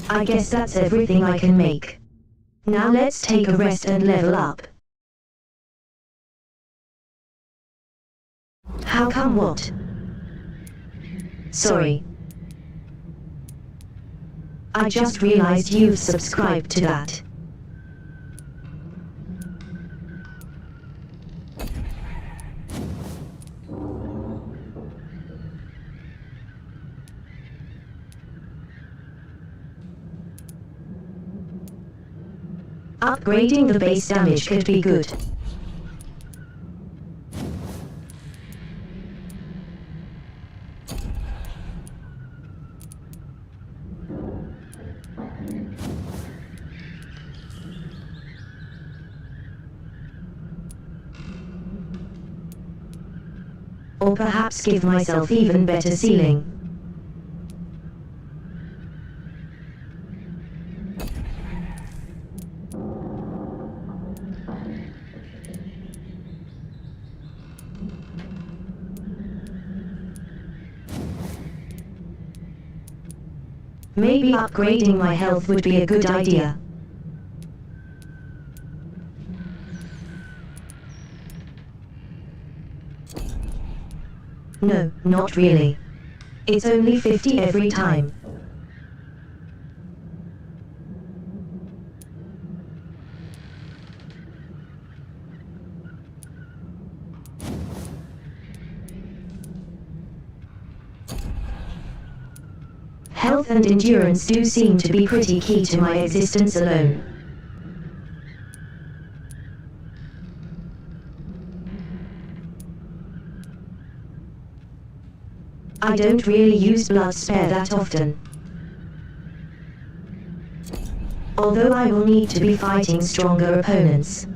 I guess that's everything I can make. Now let's take a rest and level up. How come what? Sorry. I just realized you've subscribed to that. Upgrading the base damage could be good. Or perhaps give myself even better ceiling. Maybe upgrading my health would be a good idea. No, not really. It's only 50 every time. Health and endurance do seem to be pretty key to my existence alone. I don't really use blood spare that often. Although I will need to be fighting stronger opponents.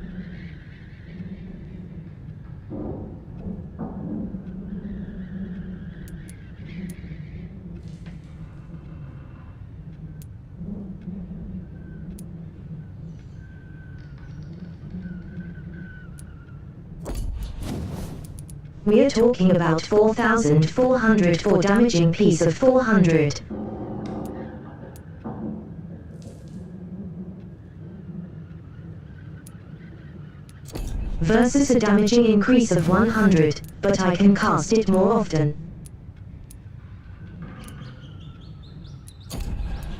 We're talking about 4,400 for damaging piece of 400. Versus a damaging increase of 100, but I can cast it more often.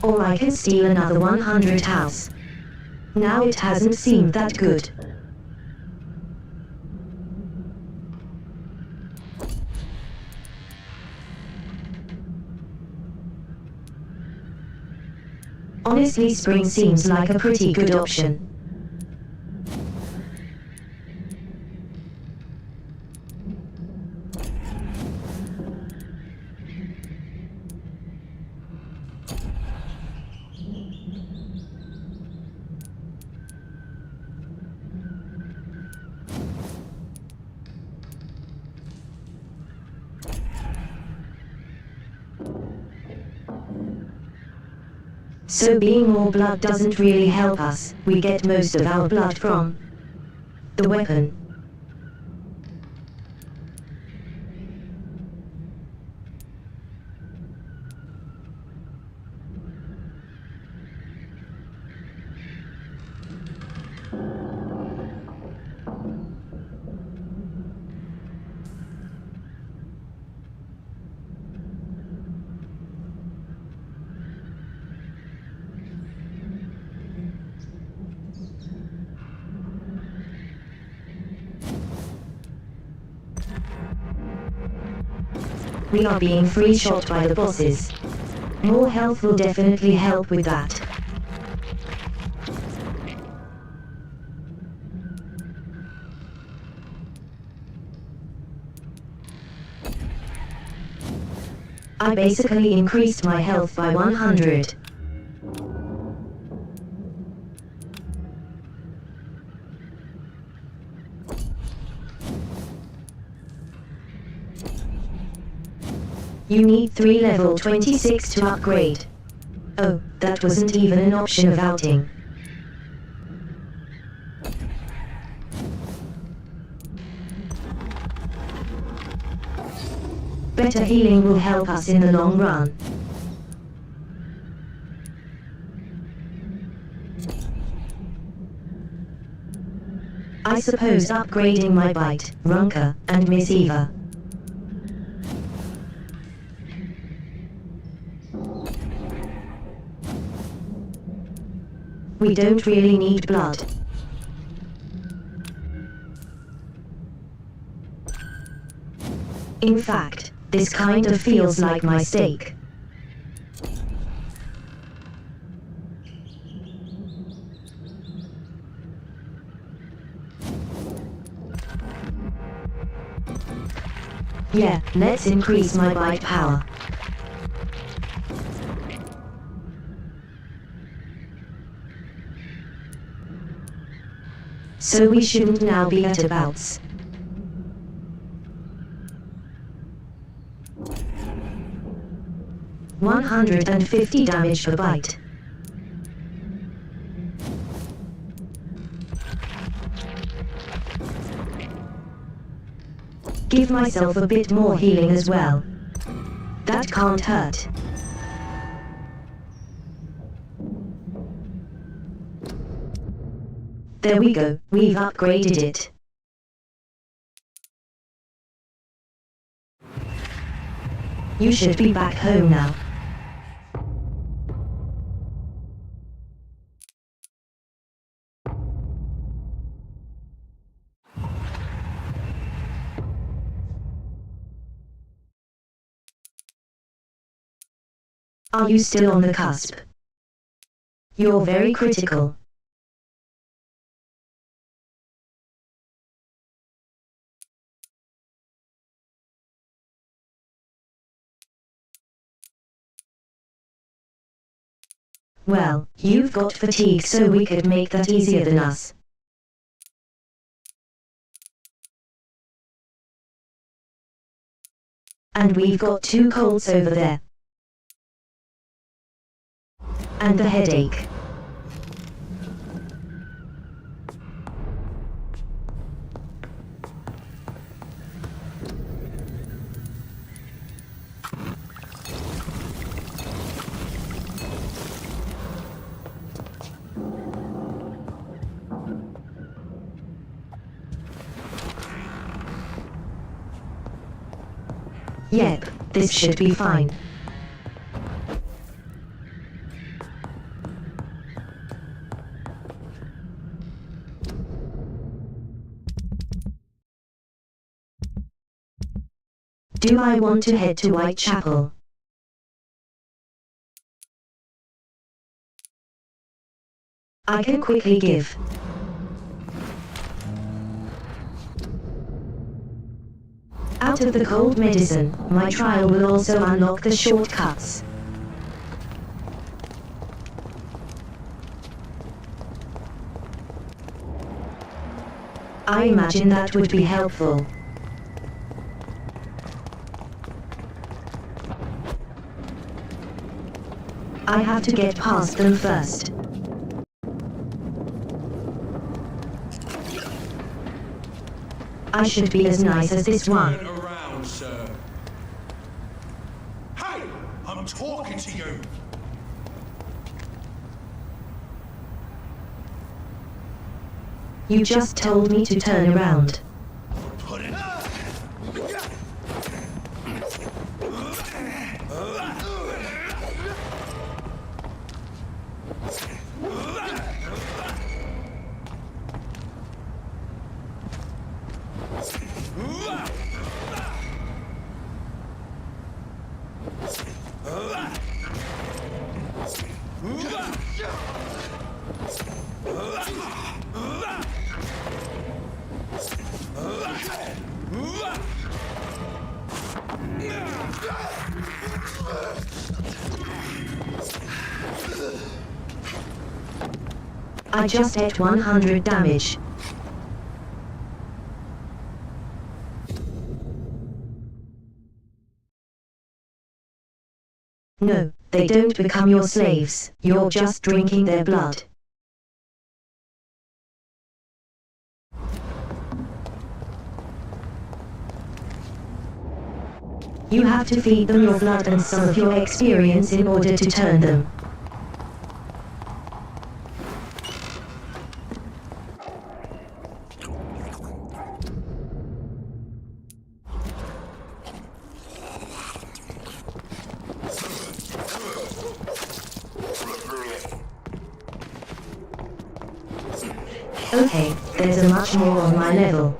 Or I can steal another 100 house. Now it hasn't seemed that good. Honestly, spring seems like a pretty good option. So being more blood doesn't really help us, we get most of our blood from the weapon. We are being free shot by the bosses. More health will definitely help with that. I basically increased my health by 100. You need 3 level 26 to upgrade. Oh, that wasn't even an option of outing. Better healing will help us in the long run. I suppose upgrading my bite, Runker, and Miss Eva. We don't really need blood. In fact, this kind of feels like my stake. Yeah, let's increase my bite power. So we shouldn't now be at abouts. 150 damage per bite. Give myself a bit more healing as well. That can't hurt. There we go, we've upgraded it. You should be back home now. Are you still on the cusp? You're very critical. Well, you've got fatigue, so we could make that easier than us. And we've got 2 colds over there. And the headache. Yep, this should be fine. Do I want to head to Whitechapel? I can quickly give. Out of the cold medicine, my trial will also unlock the shortcuts. I imagine that would be helpful. I have to get past them first. I should be as nice as this one. Turn around, sir. Hey! I'm talking to you! You just told me to turn around. Put it up! I just ate 100 damage. No, they don't become your slaves, you're just drinking their blood. You have to feed them your blood and some of your experience in order to turn them. Okay, there's a much more on my level.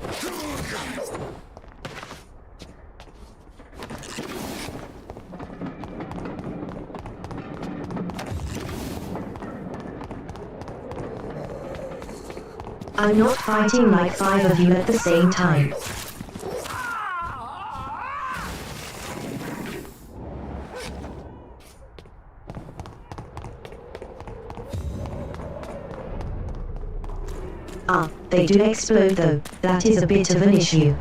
I'm not fighting like 5 of you at the same time. Ah, they do explode though, that is a bit of an issue.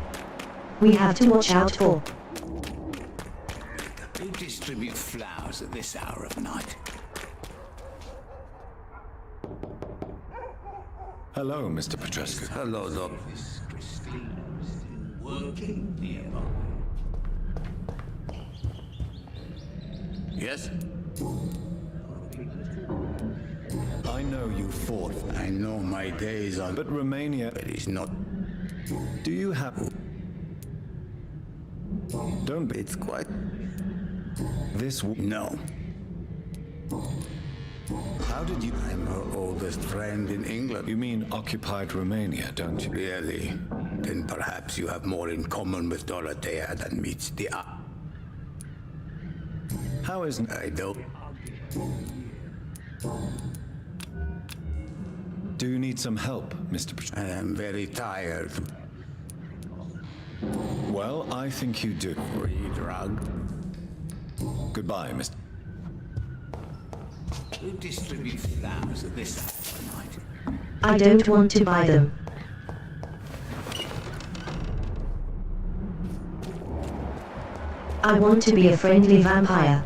We have to watch out for. Who distributes flowers at this hour of night? Hello, Mr. Petrescu. Hello, Doc. Working nearby. Yes? I know you fought, I know my days are... but Romania... But it's not... Do you have... Don't be... It's quite... This... No. How did you... I'm her oldest friend in England. You mean occupied Romania, don't you? Really? Then perhaps you have more in common with Dorothea than meets the eye. How is... I don't... Do you need some help, Mr. I am very tired. Well, I think you do. Free drug. Goodbye, Mr. Who distributes flowers at this hour of night? I don't want to buy them. I want to be a friendly vampire.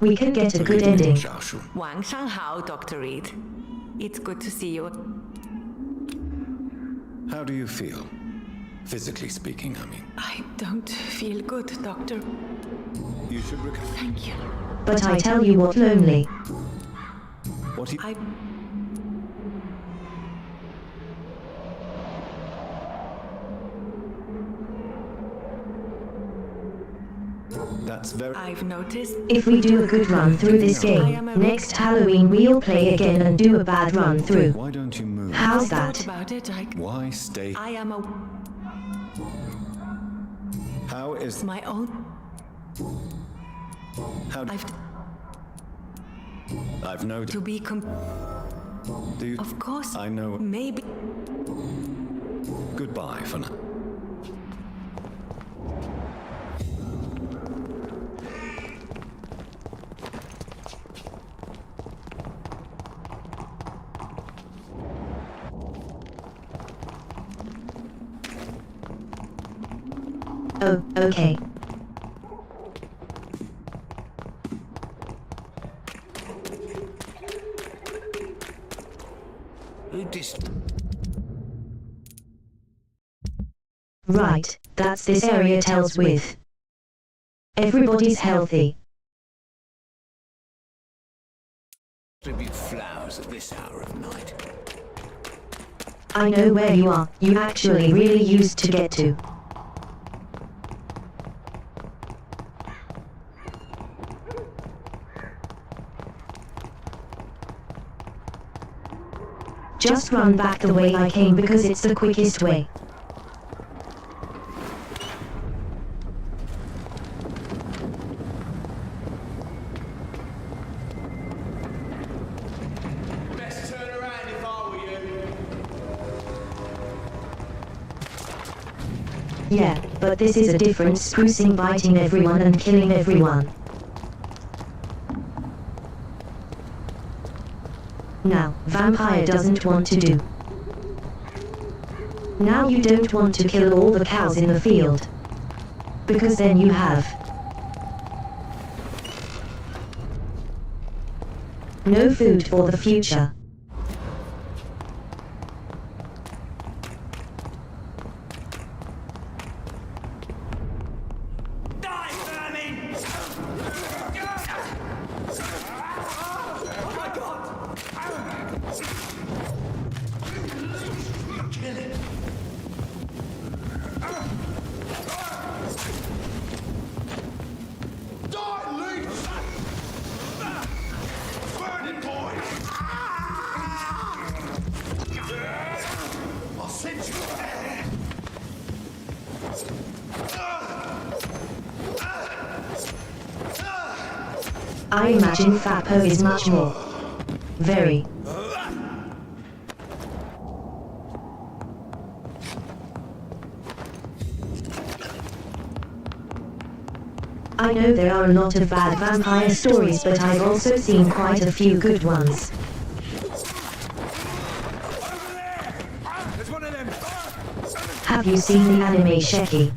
We can get a good ending. 晚上好, Dr. Reed. It's good to see you. How do you feel? Physically speaking, I mean. I don't feel good, Doctor. You should recover. Thank you. But I tell you what, lonely. What I... That's very... I've noticed... If we do a good run through this game, next Halloween we'll play again and do a bad run through. Why don't you move? How's I thought that? about it. Why stay... I am a... How is... my own... How... I've noticed... To be Do you... Of course. I know... Maybe... Goodbye for now. Oh, okay. Right, that's this area tells with. Everybody's healthy. Distribute flowers at this hour of night. I know where you are. You actually really used to get to. Just run back the way I came because it's the quickest way. Best turn around if I were you. Yeah, but this is a different sprucing, biting everyone and killing everyone. Now, vampire doesn't want to do. Now you don't want to kill all the cows in the field. Because then you have no food for the future. I imagine Fapo is much more. Very. I know there are a lot of bad vampire stories, but I've also seen quite a few good ones. There's one of them. Have you seen the anime Sheki?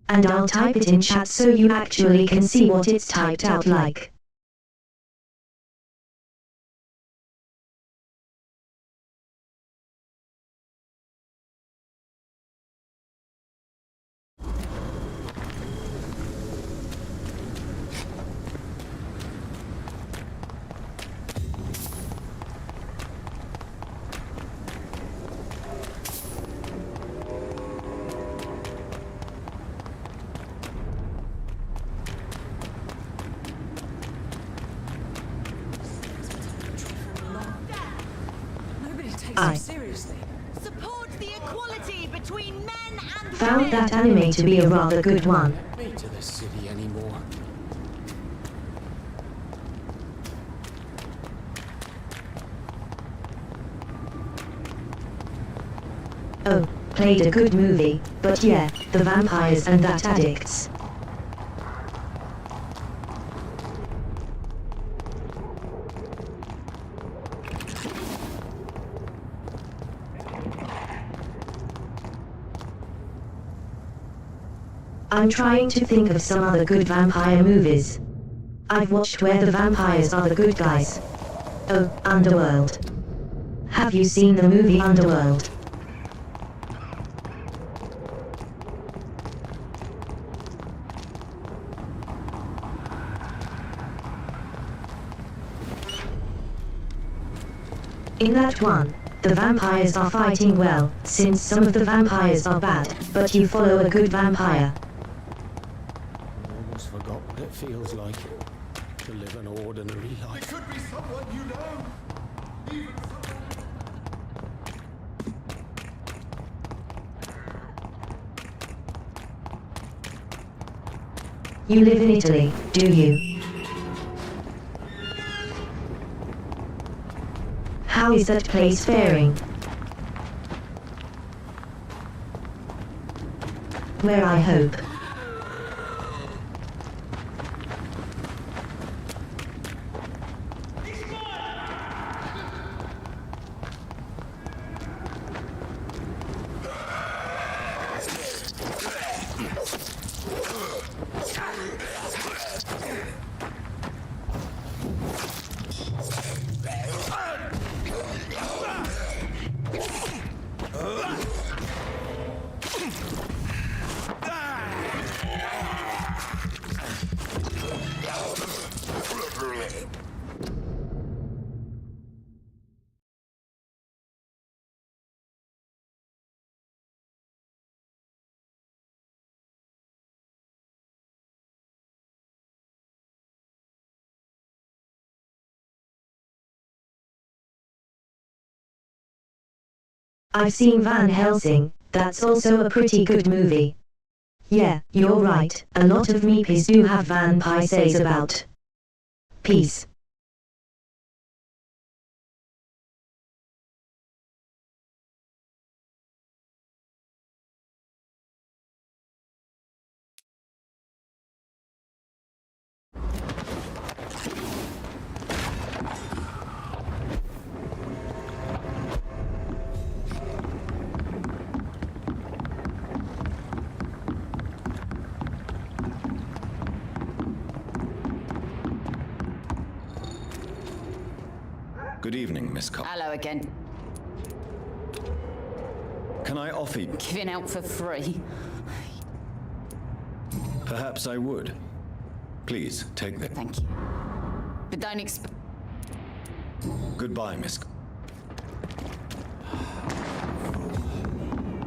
And I'll type it in chat so you actually can see what it's typed out like. Seriously. Support the equality between men and Found that anime to be a rather good one. Me to the city anymore. Oh, played a good movie, but yeah, the vampires and that addicts. I'm trying to think of some other good vampire movies. I've watched where the vampires are the good guys. Oh, Underworld. Have you seen the movie Underworld? In that one, the vampires are fighting well, since some of the vampires are bad, but you follow a good vampire. I almost forgot what it feels like to live an ordinary life. It could be someone you know. Even You live in Italy, do you? How is that place faring? Where I hope. I've seen Van Helsing, that's also a pretty good movie. Yeah, you're right, a lot of meepies do have vampires about. Peace. Good evening, Miss Cole. Hello again. Can I offer you? Giving out for free. Perhaps I would. Please, take this. Thank you. But don't expect... Goodbye, Miss Cole.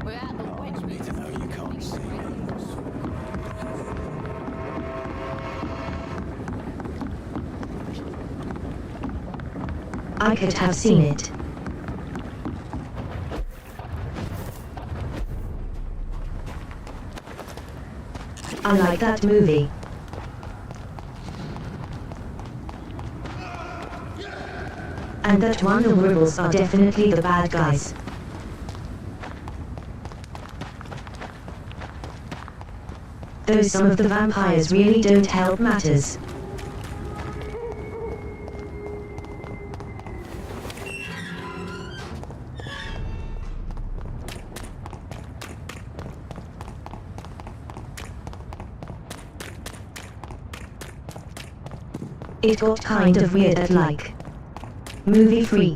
We're at the wedge. Need to know you can't see. I could have seen it. I like that movie. And that vulnerables are definitely the bad guys. Though some of the vampires really don't help matters. It got kind of weird at like movie 3.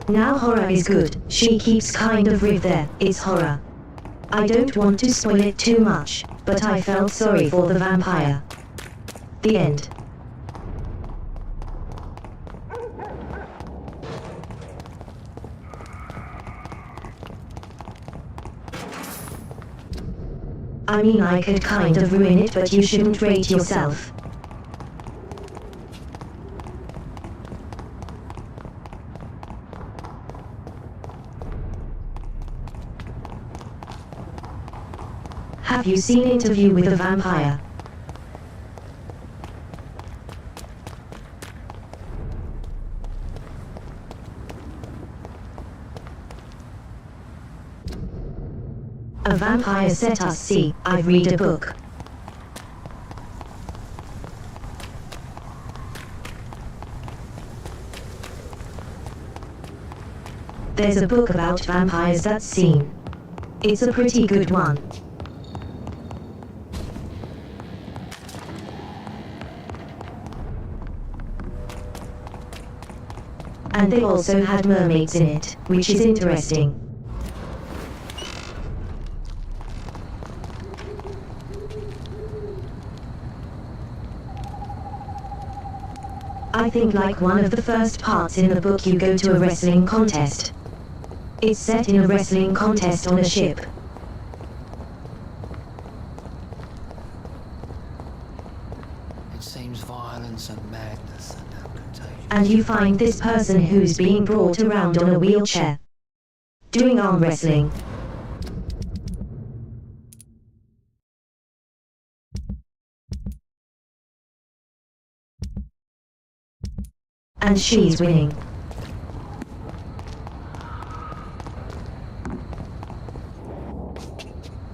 Now horror is good, she keeps kind of with there, it's horror. I don't want to spoil it too much, but I felt sorry for the vampire. The end. I mean, I could kind of ruin it, but you shouldn't rate yourself. Have you seen Interview with a Vampire? A vampire set us see, I read a book. There's a book about vampires that's seen. It's a pretty good one. And they also had mermaids in it, which is interesting. I think like one of the first parts in the book you go to a wrestling contest. It's set in a wrestling contest on a ship. It seems violence and madness are now contagious. And you find this person who's being brought around on a wheelchair, doing arm wrestling. And she's winning.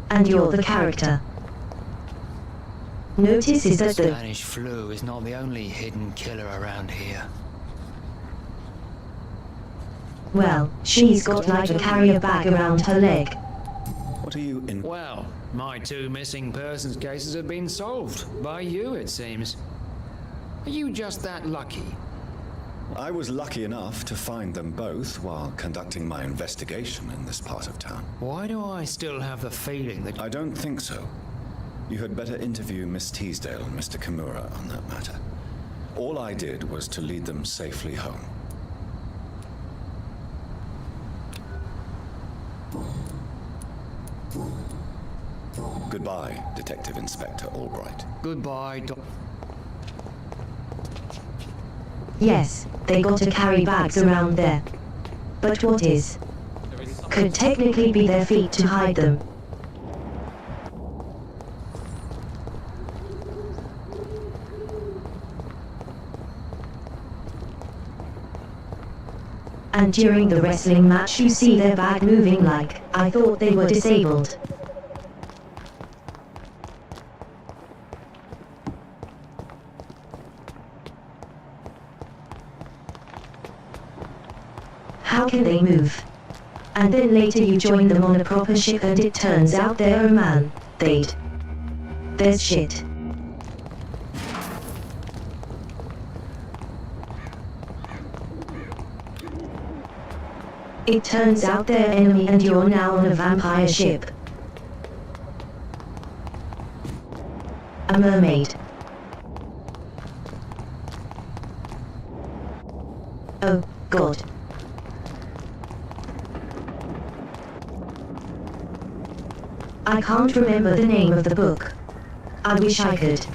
And you're the character. Notice is that the Spanish flu is not the only hidden killer around here. well, she's got like a carrier bag around her leg. What are you in? Well, my 2 missing persons cases have been solved. By you, it seems. Are you just that lucky? I was lucky enough to find them both while conducting my investigation in this part of town. Why do I still have the feeling that... I don't think so. You had better interview Miss Teasdale and Mr. Kimura on that matter. All I did was to lead them safely home. Goodbye, Detective Inspector Albright. Goodbye, Doc... Yes, they got to carry bags around there. But what is? Could technically be their feet to hide them. And during the wrestling match you see their bag moving like, I thought they were disabled. How can they move? And then later you join them on a proper ship and it turns out they're, oh man, there's shit. It turns out they're enemy and you're now on a vampire ship. A mermaid. Oh, God. I can't remember the name of the book. I wish I could.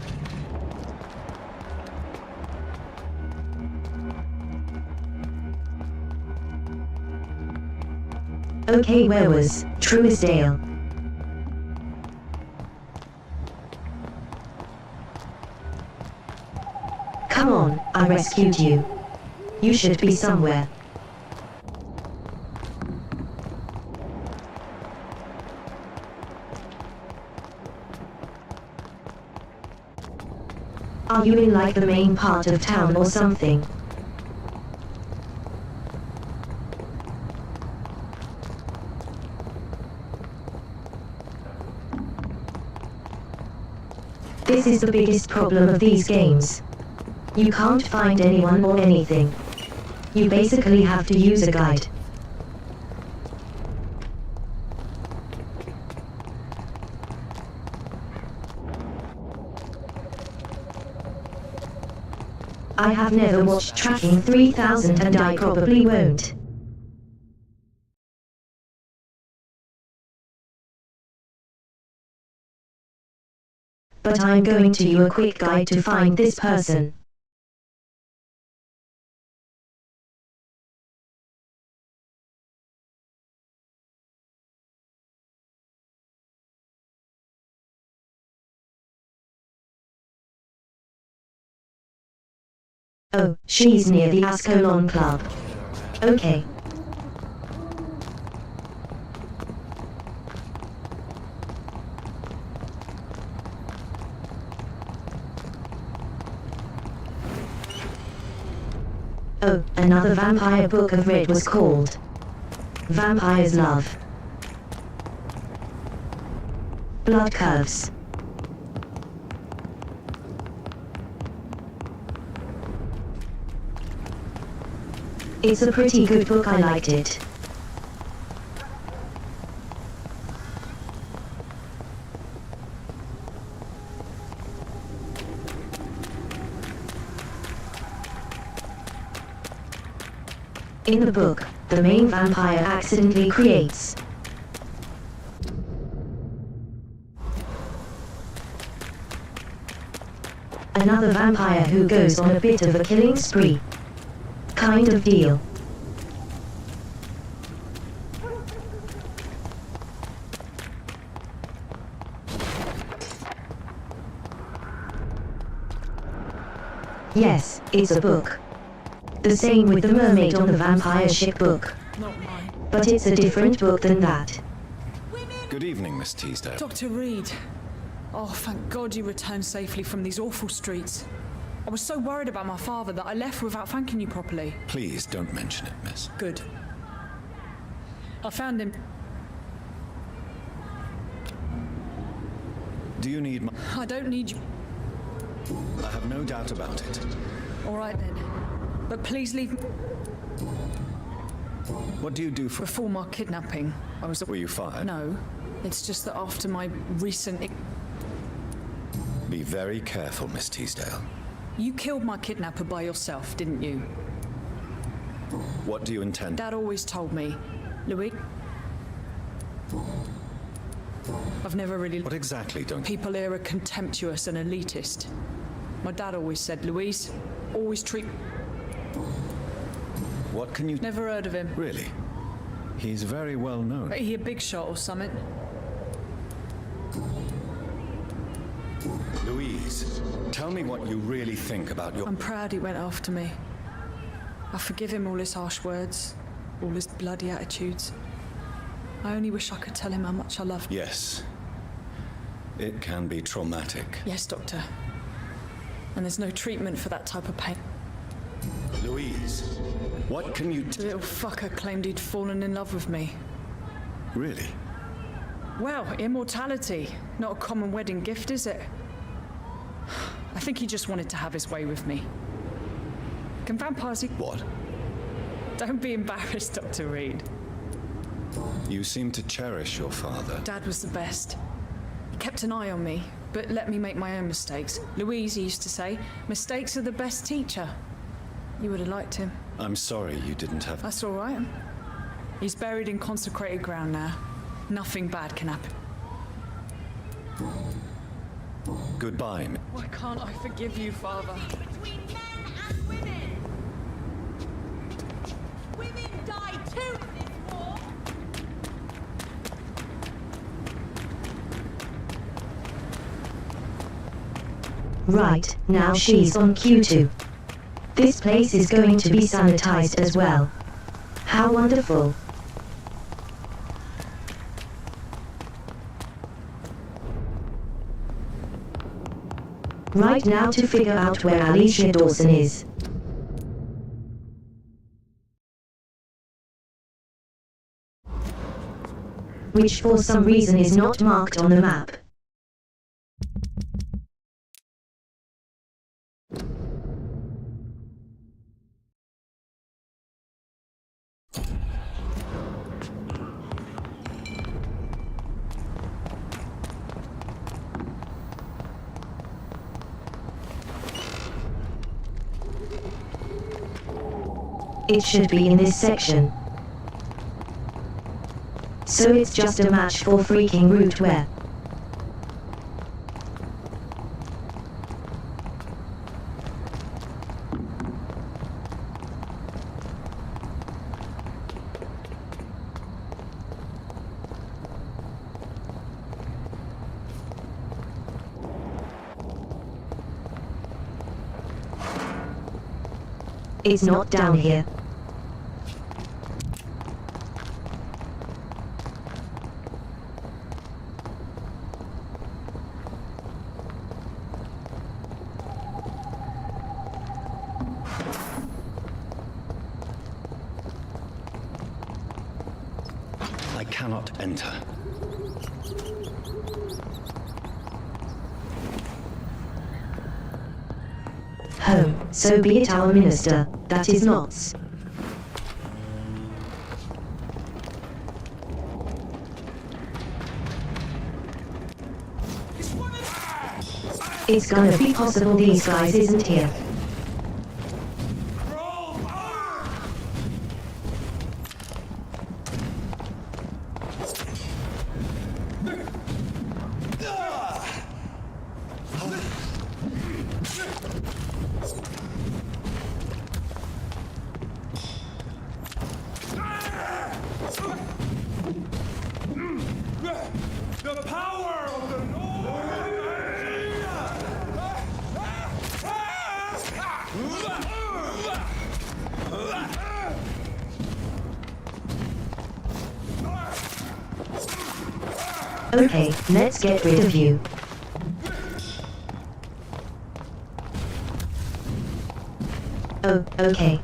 Okay, where was Truesdale? Come on, I rescued you. You should be somewhere. Are you in like the main part of town or something? This is the biggest problem of these games. You can't find anyone or anything. You basically have to use a guide. I have never watched Tracking 3000 and I probably won't. But I'm going to you a quick guide to find this person. Oh, she's near the Ascalon Club. Okay. Oh, another vampire book I've read was called Vampire's Love. Blood Curves. It's a pretty good book, I liked it. In the book, the main vampire accidentally creates another vampire who goes on a bit of a killing spree. Kind of deal. Yes, it's a book. The same with the mermaid on the vampire ship book. Not mine. But it's a different book than that. Good evening, Miss Teasdale. Dr. Reed. Oh, thank God you returned safely from these awful streets. I was so worried about my father that I left without thanking you properly. Please don't mention it, miss. Good. I found him. Do you need my... I don't need you. I have no doubt about it. All right then. But please leave. What do you do for... Before my kidnapping, I was... Were you fired? No. It's just that after my recent... Be very careful, Miss Teasdale. You killed my kidnapper by yourself, didn't you? What do you intend? Dad always told me, Louis. I've never really... What exactly don't... People here are contemptuous and elitist. My dad always said, Louise, always treat... What can you... Never heard of him. Really? He's very well known. He a big shot or something? Louise, tell me what you really think about your... I'm proud he went after me. I forgive him all his harsh words, all his bloody attitudes. I only wish I could tell him how much I love him. Yes. It can be traumatic. Yes, Doctor. And there's no treatment for that type of pain. Louise, what can you... The little fucker claimed he'd fallen in love with me. Really? Well, immortality. Not a common wedding gift, is it? I think he just wanted to have his way with me. Can vampires... What? Don't be embarrassed, Dr. Reed. You seem to cherish your father. Dad was the best. He kept an eye on me, but let me make my own mistakes. Louise used to say, mistakes are the best teacher. You would have liked him. I'm sorry you didn't have... That's all right. He's buried in consecrated ground now. Nothing bad can happen. Goodbye. Why can't I forgive you, Father? Between men and women. Women die too in this war. Right, now she's on Q2. This place is going to be sanitized as well. How wonderful. Right now to figure out where Aloysius Dawson is. Which for some reason is not marked on the map. It should be in this section. So it's just a match for freaking route where. It's not down here. I cannot enter. Home, so be it our minister, that is Knots. It's gonna be possible these guys isn't here. The power of the Okay, let's get rid of you. Oh, okay.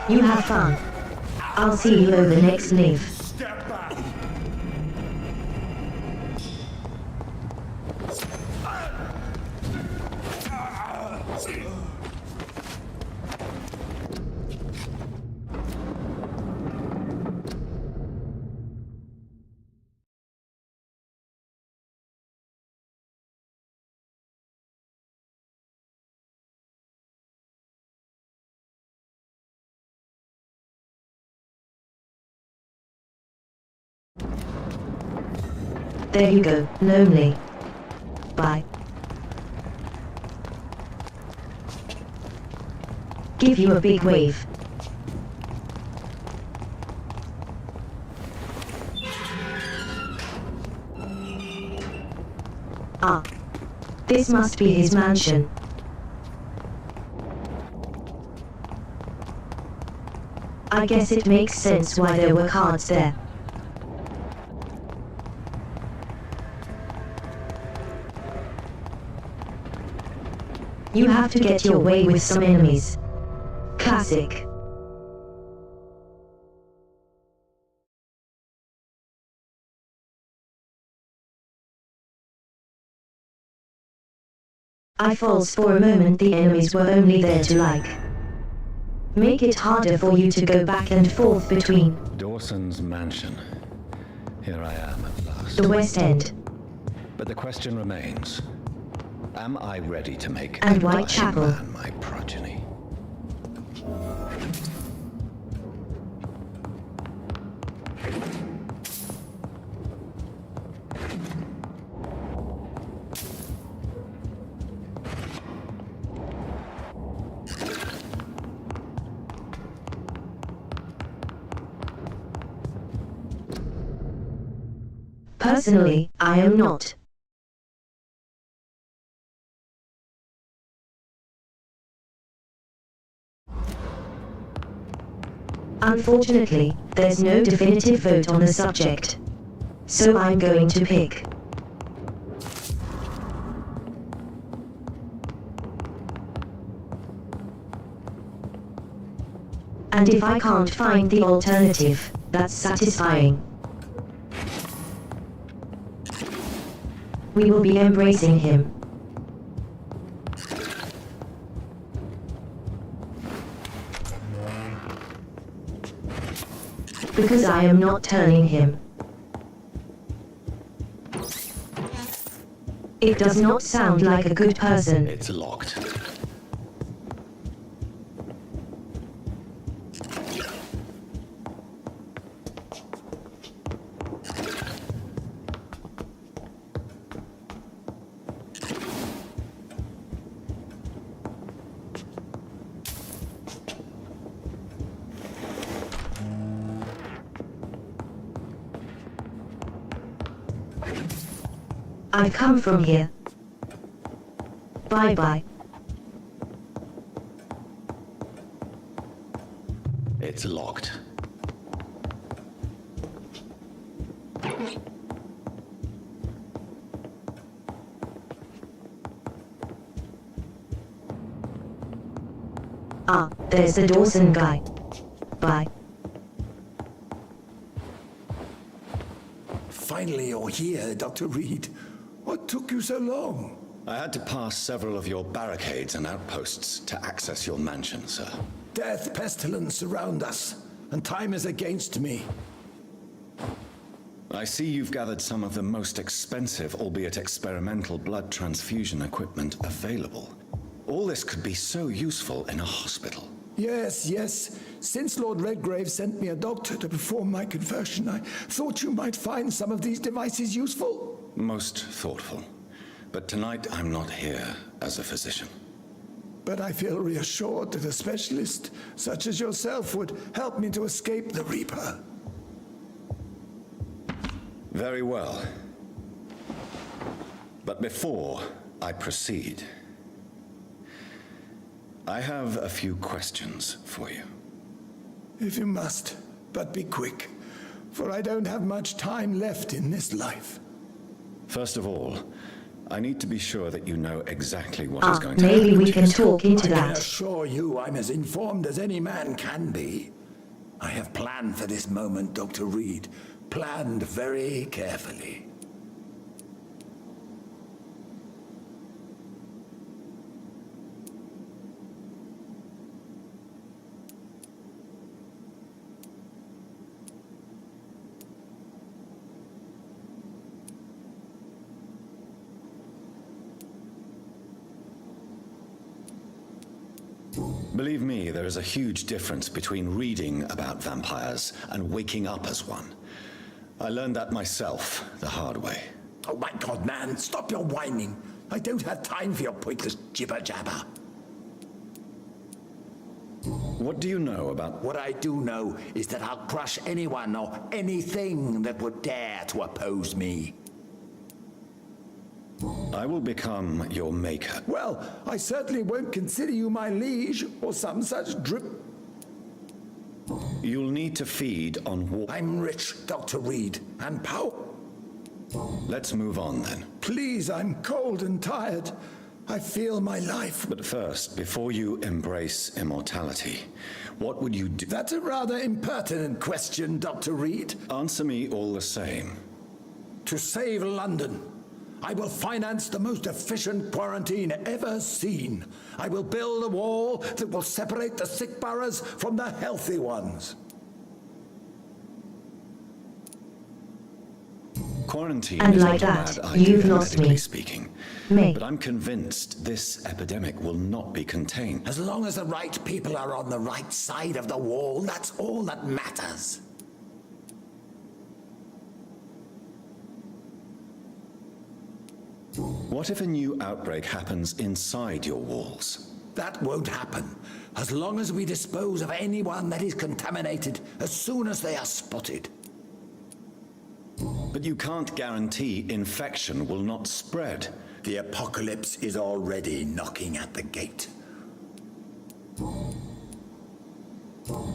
You have fun. I'll see you over next live. There you go, lonely. Bye. Give you a big wave. Ah. This must be his mansion. I guess it makes sense why there were cards there. You have to get your way with some enemies. Classic. I false for a moment the enemies were only there to like. Make it harder for you to go back and forth between Dawson's mansion. Here I am at last. the West End But the question remains. Am I ready to make and a dying Whitechapel. man my progeny? Personally, I am not. Unfortunately, there's no definitive vote on the subject. So I'm going to pick. And if I can't find the alternative, that's satisfying. We will be embracing him. Because I am not turning him. It does not sound like a good person. It's locked. I've come from here. Bye-bye. It's locked. Ah, there's the Dawson guy. Bye. Finally you're here, Dr. Reed. What took you so long? I had to pass several of your barricades and outposts to access your mansion, sir. Death, pestilence surround us, and time is against me. I see you've gathered some of the most expensive, albeit experimental, blood transfusion equipment available. All this could be so useful in a hospital. Yes. Since Lord Redgrave sent me a doctor to perform my conversion, I thought you might find some of these devices useful. Most thoughtful. But tonight I'm not here as a physician. But I feel reassured that a specialist such as yourself would help me to escape the Reaper. Very well. But before I proceed, I have a few questions for you. If you must, but be quick, for I don't have much time left in this life. First of all, I need to be sure that you know exactly what is going to happen. Maybe we can Yes, talk into I can that. assure you I'm as informed as any man can be. I have planned for this moment, Dr. Reed. Planned very carefully. Believe me, there is a huge difference between reading about vampires and waking up as one. I learned that myself the hard way. Oh my God, man, stop your whining. I don't have time for your pointless jibber-jabber. What do you know about... What I do know is that I'll crush anyone or anything that would dare to oppose me. I will become your maker. Well, I certainly won't consider you my liege or some such drip. You'll need to feed on I'm rich, Dr. Reed, and power. Let's move on then. Please, I'm cold and tired. I feel my life. But first, before you embrace immortality, what would you do? That's a rather impertinent question, Dr. Reed. Answer me all the same. To save London, I will finance the most efficient quarantine ever seen. I will build a wall that will separate the sick boroughs from the healthy ones. Quarantine And is like not a that, bad idea, you've lost medically me. speaking. Me. But I'm convinced this epidemic will not be contained. As long as the right people are on the right side of the wall, that's all that matters. What if a new outbreak happens inside your walls? That won't happen, as long as we dispose of anyone that is contaminated as soon as they are spotted. But you can't guarantee infection will not spread. The apocalypse is already knocking at the gate.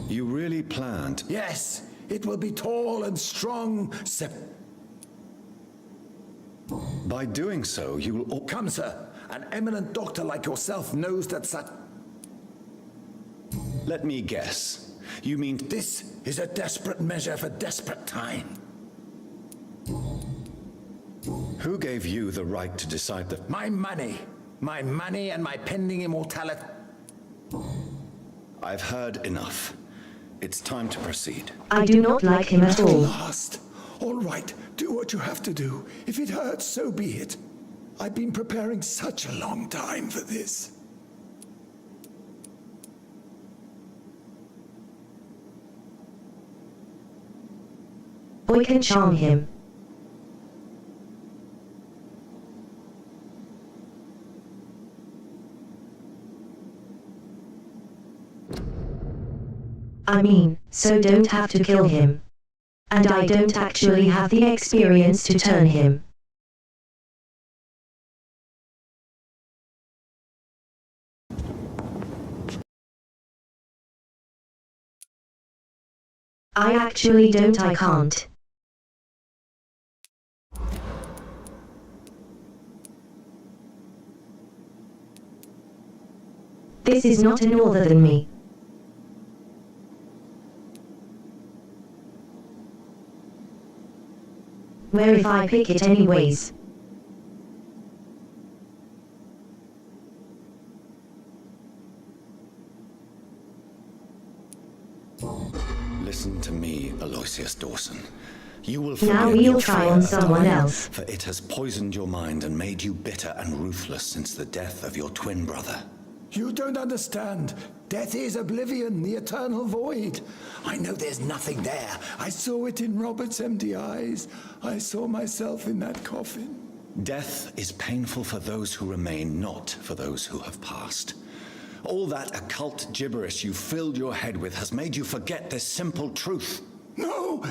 You really planned? Yes, it will be tall and strong, By doing so, you will... Come, sir. An eminent doctor like yourself knows that such... Let me guess. You mean... This is a desperate measure for desperate time. Who gave you the right to decide that... My money. My money and my pending immortality. I've heard enough. It's time to proceed. I do not like him at all. Last. All right, do what you have to do. If it hurts, so be it. I've been preparing such a long time for this. We can charm him. I mean, so don't have to kill him. And I don't actually have the experience to turn him. I actually don't. I can't. This is not an other than me. Where if I pick it anyways? Listen to me, Aloysius Dawson. You will now we'll try on someone else. For it has poisoned your mind and made you bitter and ruthless since the death of your twin brother. You don't understand. Death is oblivion, the eternal void. I know there's nothing there. I saw it in Robert's empty eyes. I saw myself in that coffin. Death is painful for those who remain, not for those who have passed. All that occult gibberish you filled your head with has made you forget this simple truth. No!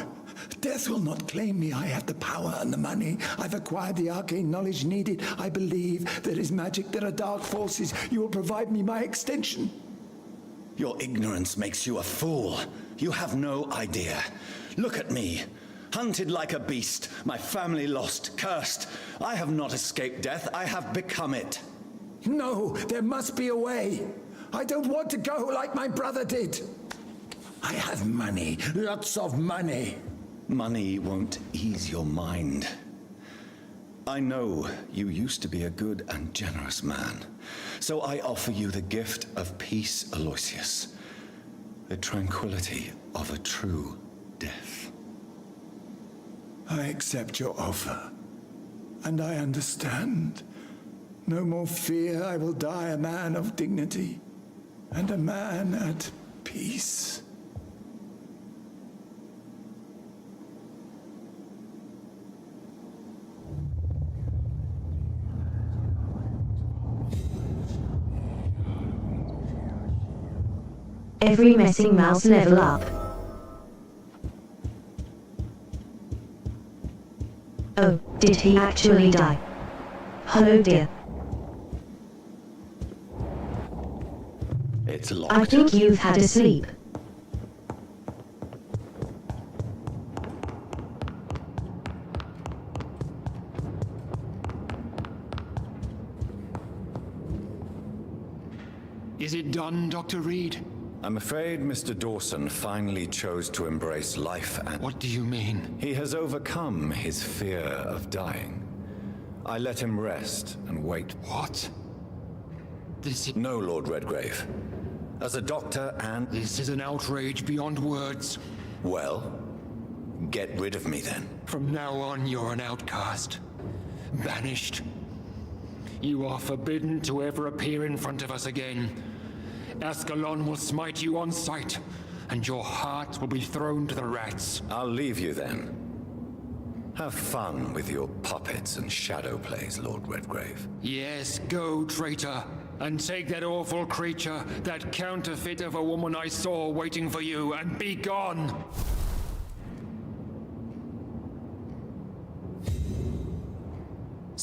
Death will not claim me. I have the power and the money. I've acquired the arcane knowledge needed. I believe there is magic, there are dark forces. You will provide me my extension. Your ignorance makes you a fool. You have no idea. Look at me. Hunted like a beast, my family lost, cursed. I have not escaped death, I have become it. No, there must be a way. I don't want to go like my brother did. I have money, lots of money. Money won't ease your mind. I know you used to be a good and generous man, so I offer you the gift of peace, Aloysius. The tranquility of a true death. I accept your offer, and I understand. No more fear, I will die a man of dignity, and a man at peace. Every messing mouse level up. Oh, did he actually die? Oh dear. It's locked. I think you've had a sleep. Is it done, Dr. Reed? I'm afraid Mr. Dawson finally chose to embrace life and... What do you mean? He has overcome his fear of dying. I let him rest and wait. What? This is... No, Lord Redgrave. As a doctor and... This is an outrage beyond words. Well, get rid of me then. From now on, you're an outcast. Banished. You are forbidden to ever appear in front of us again. Ascalon will smite you on sight, and your heart will be thrown to the rats. I'll leave you then. Have fun with your puppets and shadow plays, Lord Redgrave. Yes, go, traitor, and take that awful creature, that counterfeit of a woman I saw waiting for you, and be gone!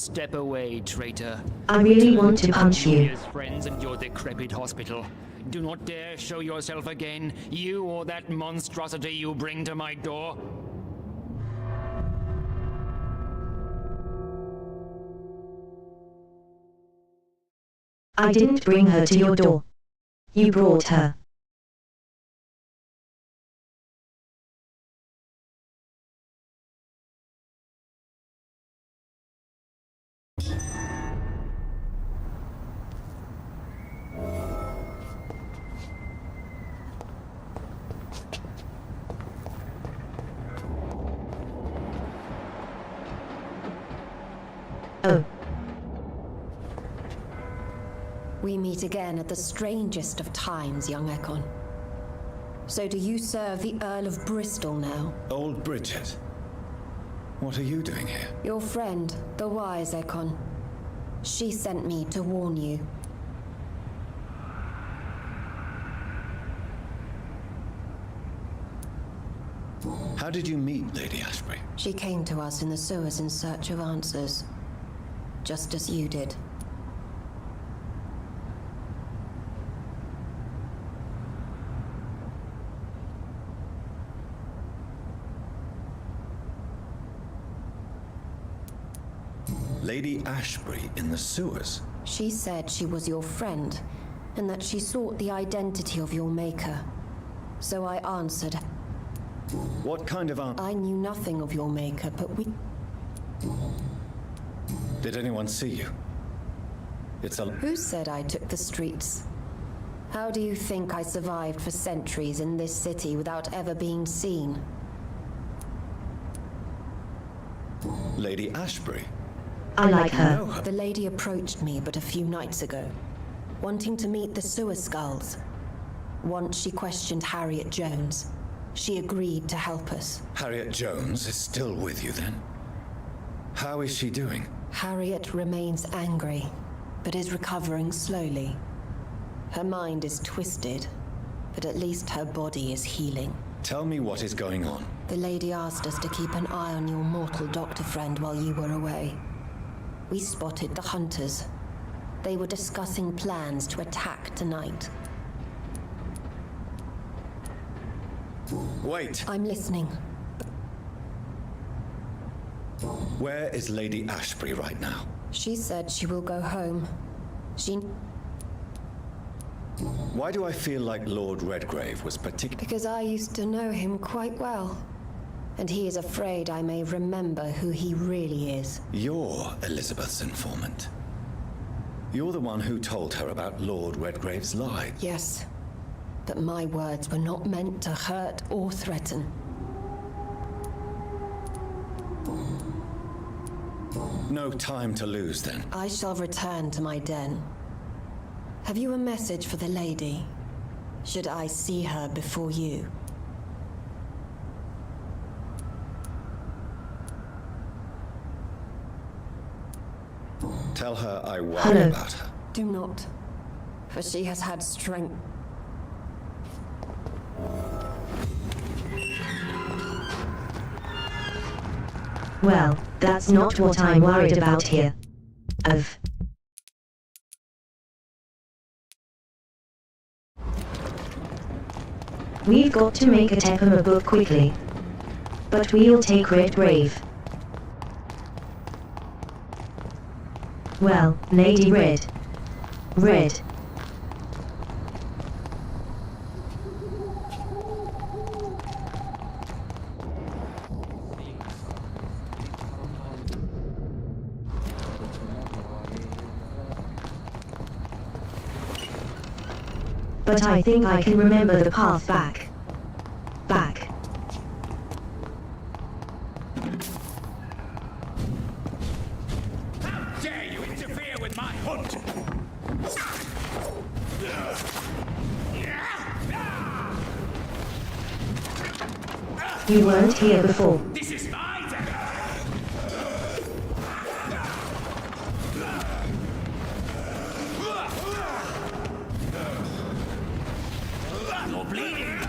Step away, traitor. I really want to punch you. His friends and your decrepit hospital. Do not dare show yourself again, you or that monstrosity you bring to my door. I didn't bring her to your door. You brought her. Oh. We meet again at the strangest of times, young Ekon. So do you serve the Earl of Bristol now? Old Bridget. What are you doing here? Your friend, the wise Ekon. She sent me to warn you. How did you meet Lady Ashbury? She came to us in the sewers in search of answers. Just as you did. Lady Ashbury in the sewers? She said she was your friend, and that she sought the identity of your maker. So I answered. What kind of answer? I knew nothing of your maker, but we... Did anyone see you? It's a... Who said I took the streets? How do you think I survived for centuries in this city without ever being seen? Lady Ashbury? I like her. The lady approached me but a few nights ago, wanting to meet the sewer skulls. Once she questioned Harriet Jones. She agreed to help us. Harriet Jones is still with you then? How is she doing? Harriet remains angry, but is recovering slowly. Her mind is twisted, but at least her body is healing. Tell me what is going on. The lady asked us to keep an eye on your mortal doctor friend while you were away. We spotted the hunters. They were discussing plans to attack tonight. Wait. I'm listening. Where is Lady Ashbury right now? She said she will go home. Why do I feel like Lord Redgrave was Because I used to know him quite well. And he is afraid I may remember who he really is. You're Elizabeth's informant. You're the one who told her about Lord Redgrave's lie. Yes. But my words were not meant to hurt or threaten. No time to lose, then. I shall return to my den. Have you a message for the lady? Should I see her before you? Tell her I worry about her. Do not, for she has had strength. Well, that's not what I'm worried about here. We've got to make a Tepema book quickly. But we'll take Redgrave. Well, Lady Red. But I think I can remember the path back. How dare you interfere with my hunt? You weren't here before. This is my turn. You're bleeding.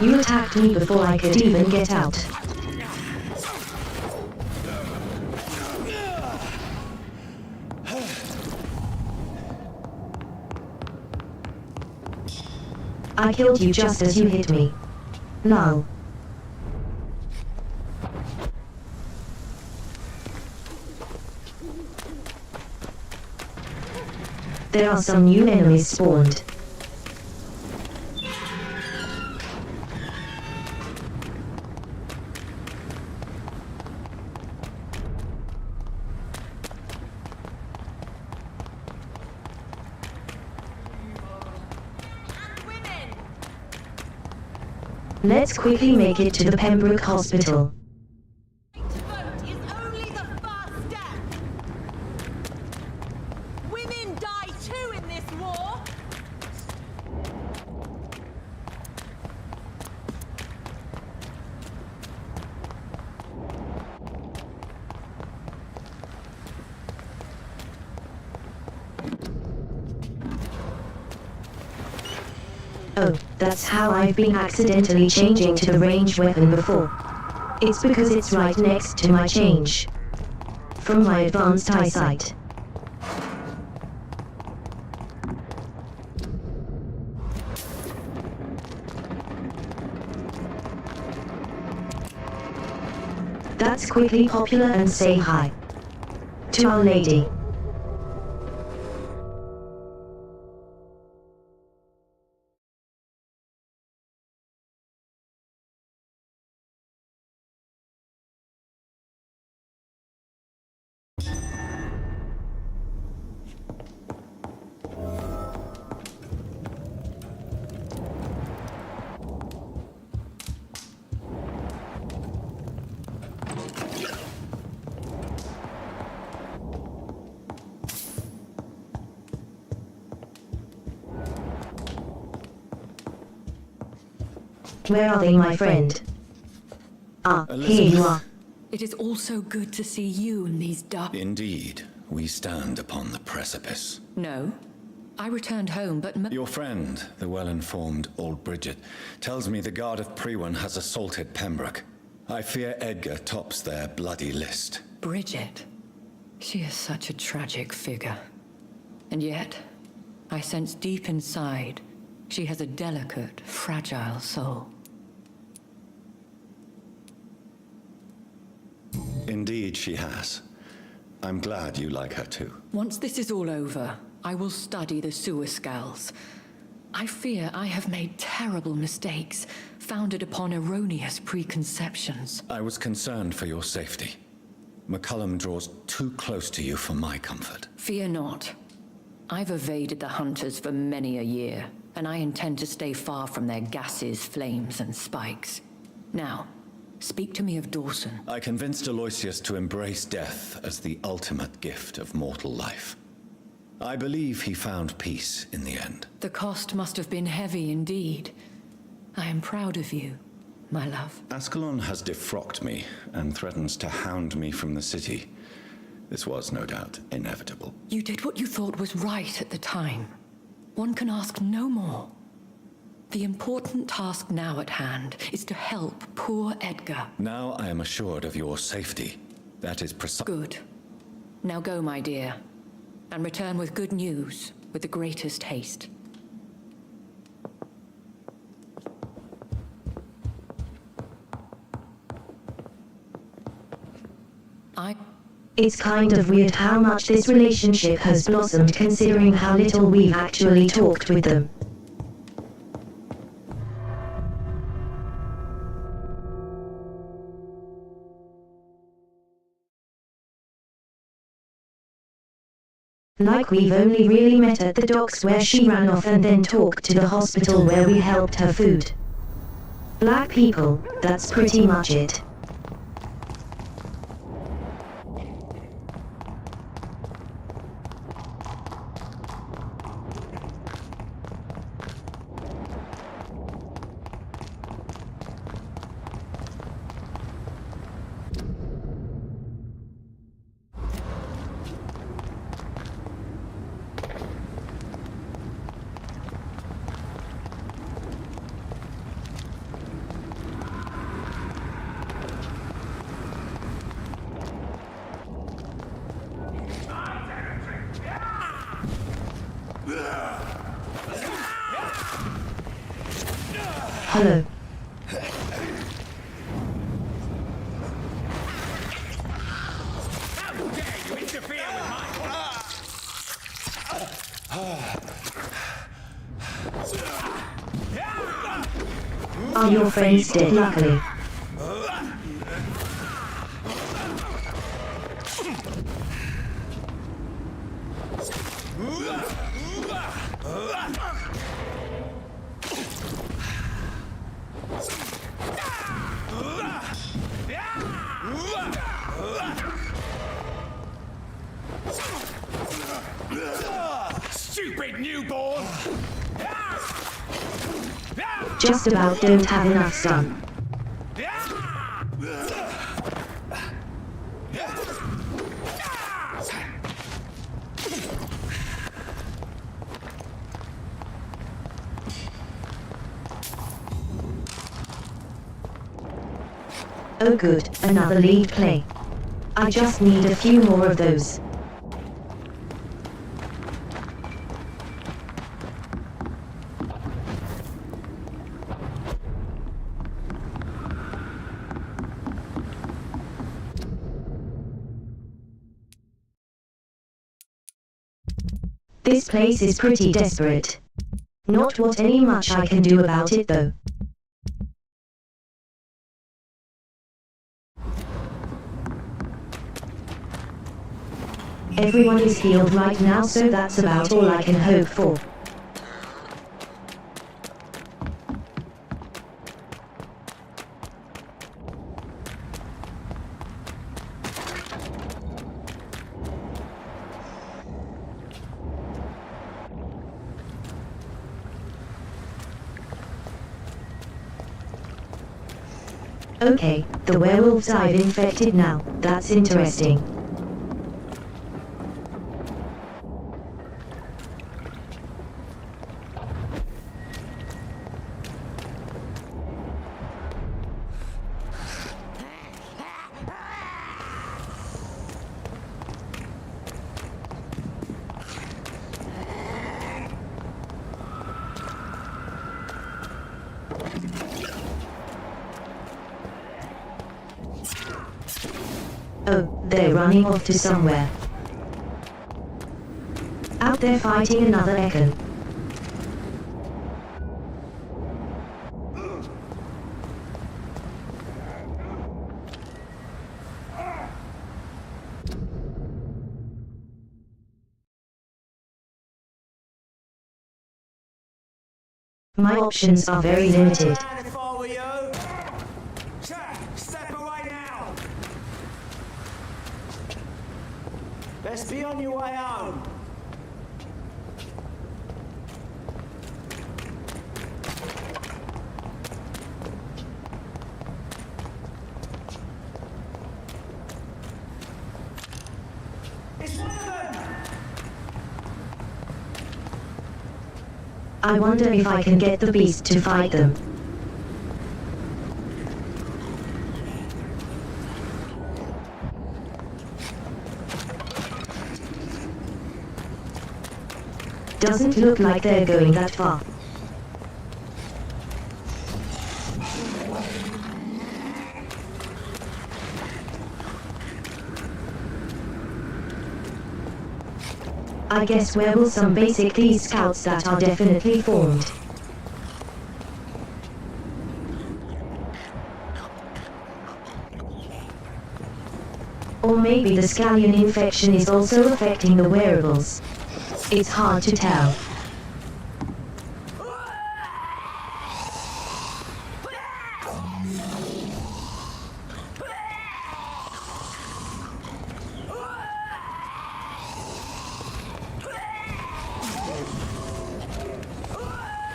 You attacked me before I could even get out. I killed you just as you hit me. Lol. There are some new enemies spawned. Let's quickly make it to the Pembroke Hospital. Women die too in this war! Oh, that's how I've been accidentally changing to the ranged weapon before. It's because it's right next to my change. From my advanced eyesight. Let's quickly popular and say hi to Our Lady. Where are they, my friend? Ah, here you are. It is also good to see you in these dark... Indeed, we stand upon the precipice. No. I returned home, but... Your friend, the well-informed old Bridget, tells me the Guard of Priwen has assaulted Pembroke. I fear Edgar tops their bloody list. Bridget? She is such a tragic figure. And yet, I sense deep inside, she has a delicate, fragile soul. Indeed, she has. I'm glad you like her too. Once this is all over, I will study the sewer skulls. I fear I have made terrible mistakes, founded upon erroneous preconceptions. I was concerned for your safety. McCullum draws too close to you for my comfort. Fear not. I've evaded the hunters for many a year, and I intend to stay far from their gases, flames, and spikes. Now, speak to me of Dawson. I convinced Aloysius to embrace death as the ultimate gift of mortal life. I believe he found peace in the end. The cost must have been heavy indeed. I am proud of you, my love. Ascalon has defrocked me and threatens to hound me from the city. This was, no doubt, inevitable. You did what you thought was right at the time. One can ask no more. The important task now at hand is to help poor Edgar. Now I am assured of your safety. That is Good. Now go, my dear, and return with good news, with the greatest haste. It's kind of weird how much this relationship has blossomed considering how little we've actually talked with them. Like we've only really met at the docks where she ran off and then talked to the hospital where we helped her food. Black people, that's pretty much it. Hello. How dare you interfere with my... Are your friends dead, luckily? Stupid newborn! Just about don't have enough stun. Oh good, another lead play. I just need a few more of those. This place is pretty desperate. Not what any much I can do about it though. Everyone is healed right now, so that's about all I can hope for. Okay, the werewolves I've infected now, that's interesting. Oh, they're running off to somewhere. Out there fighting another Econ. My options are very limited. Best be on your way home. It's one of them! I wonder if I can get the beast to fight them. Doesn't look like they're going that far. I guess where will some basic these scouts that are definitely formed. Or maybe the scallion infection is also affecting the wearables. It's hard to tell.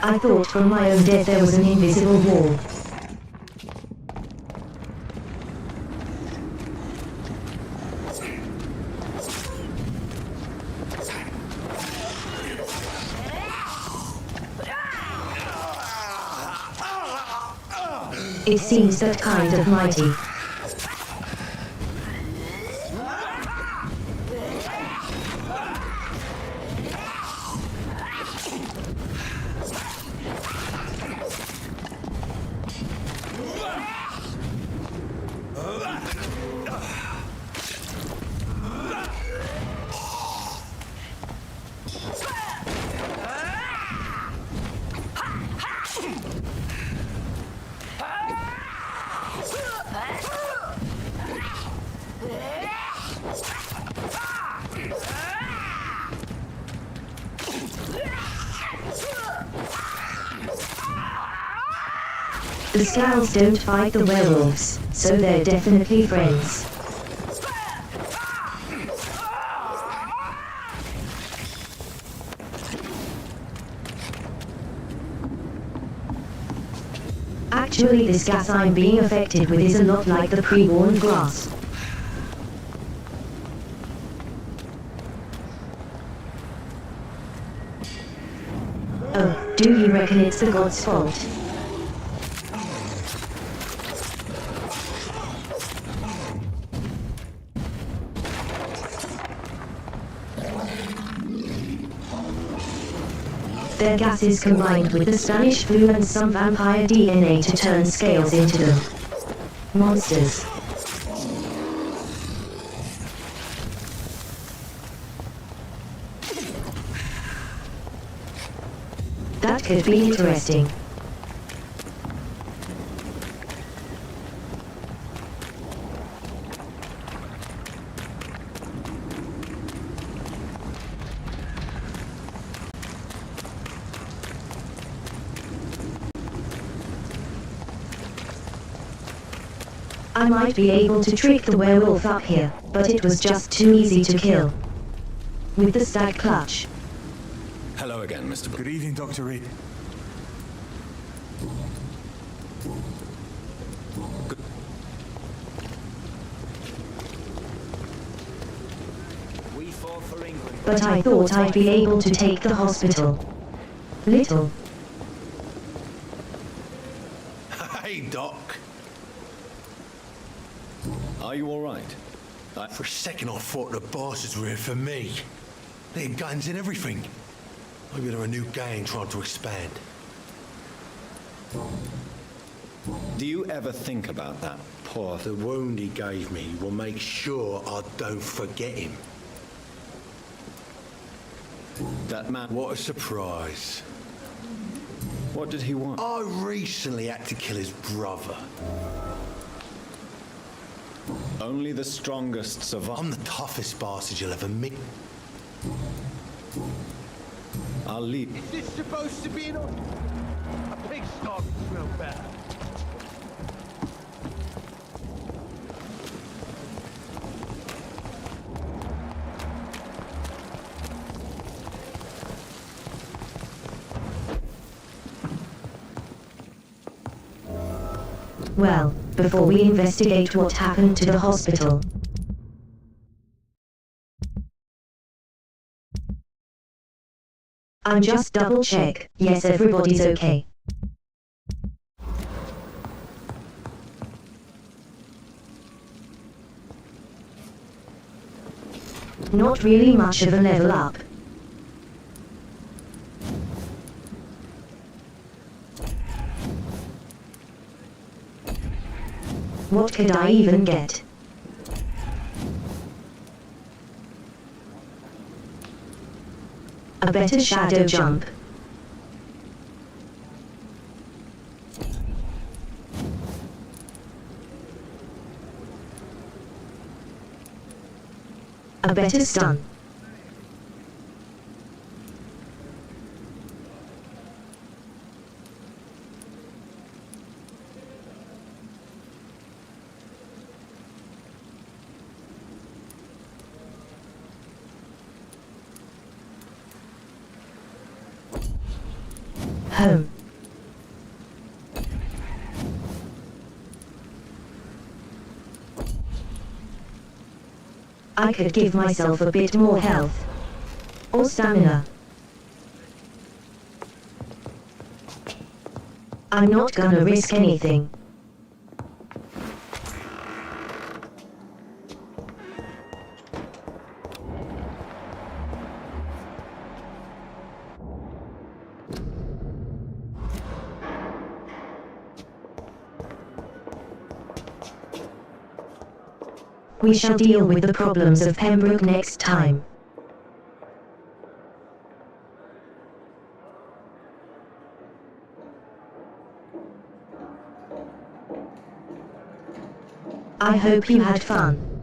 I thought from my own death there was an invisible wall. It seems that kind of mighty. The Scowls don't fight the werewolves, so they're definitely friends. Actually, this gas I'm being affected with is a lot like the pre-worn grass. Oh, do you reckon it's the god's fault? Their gases combined with the Spanish flu and some vampire DNA to turn scales into them. Monsters. That could be interesting. I might be able to trick the werewolf up here, but it was just too easy to kill. With the stag clutch. Hello again, Mr. Good evening, Dr. Reed. We fought for England. But I thought I'd be able to take the hospital. Little. Hey, Doc. Are you all right? For a second I thought the bastards were here for me. They had guns and everything. Maybe they're a new gang trying to expand. Do you ever think about that poor... The wound he gave me will make sure I don't forget him. That man... What a surprise. What did he want? I recently had to kill his brother. Only the strongest survive. I'm the toughest bastard you'll ever meet. I'll leave. Is this supposed to be a pig starting to smell better? Well, before we investigate what happened to the hospital. I'm just double check. Yes, everybody's okay. Not really much of a level up. What could I even get? A better shadow jump. A better stun. Home. I could give myself a bit more health. Or stamina. I'm not gonna risk anything. We shall deal with the problems of Pembroke next time. I hope you had fun.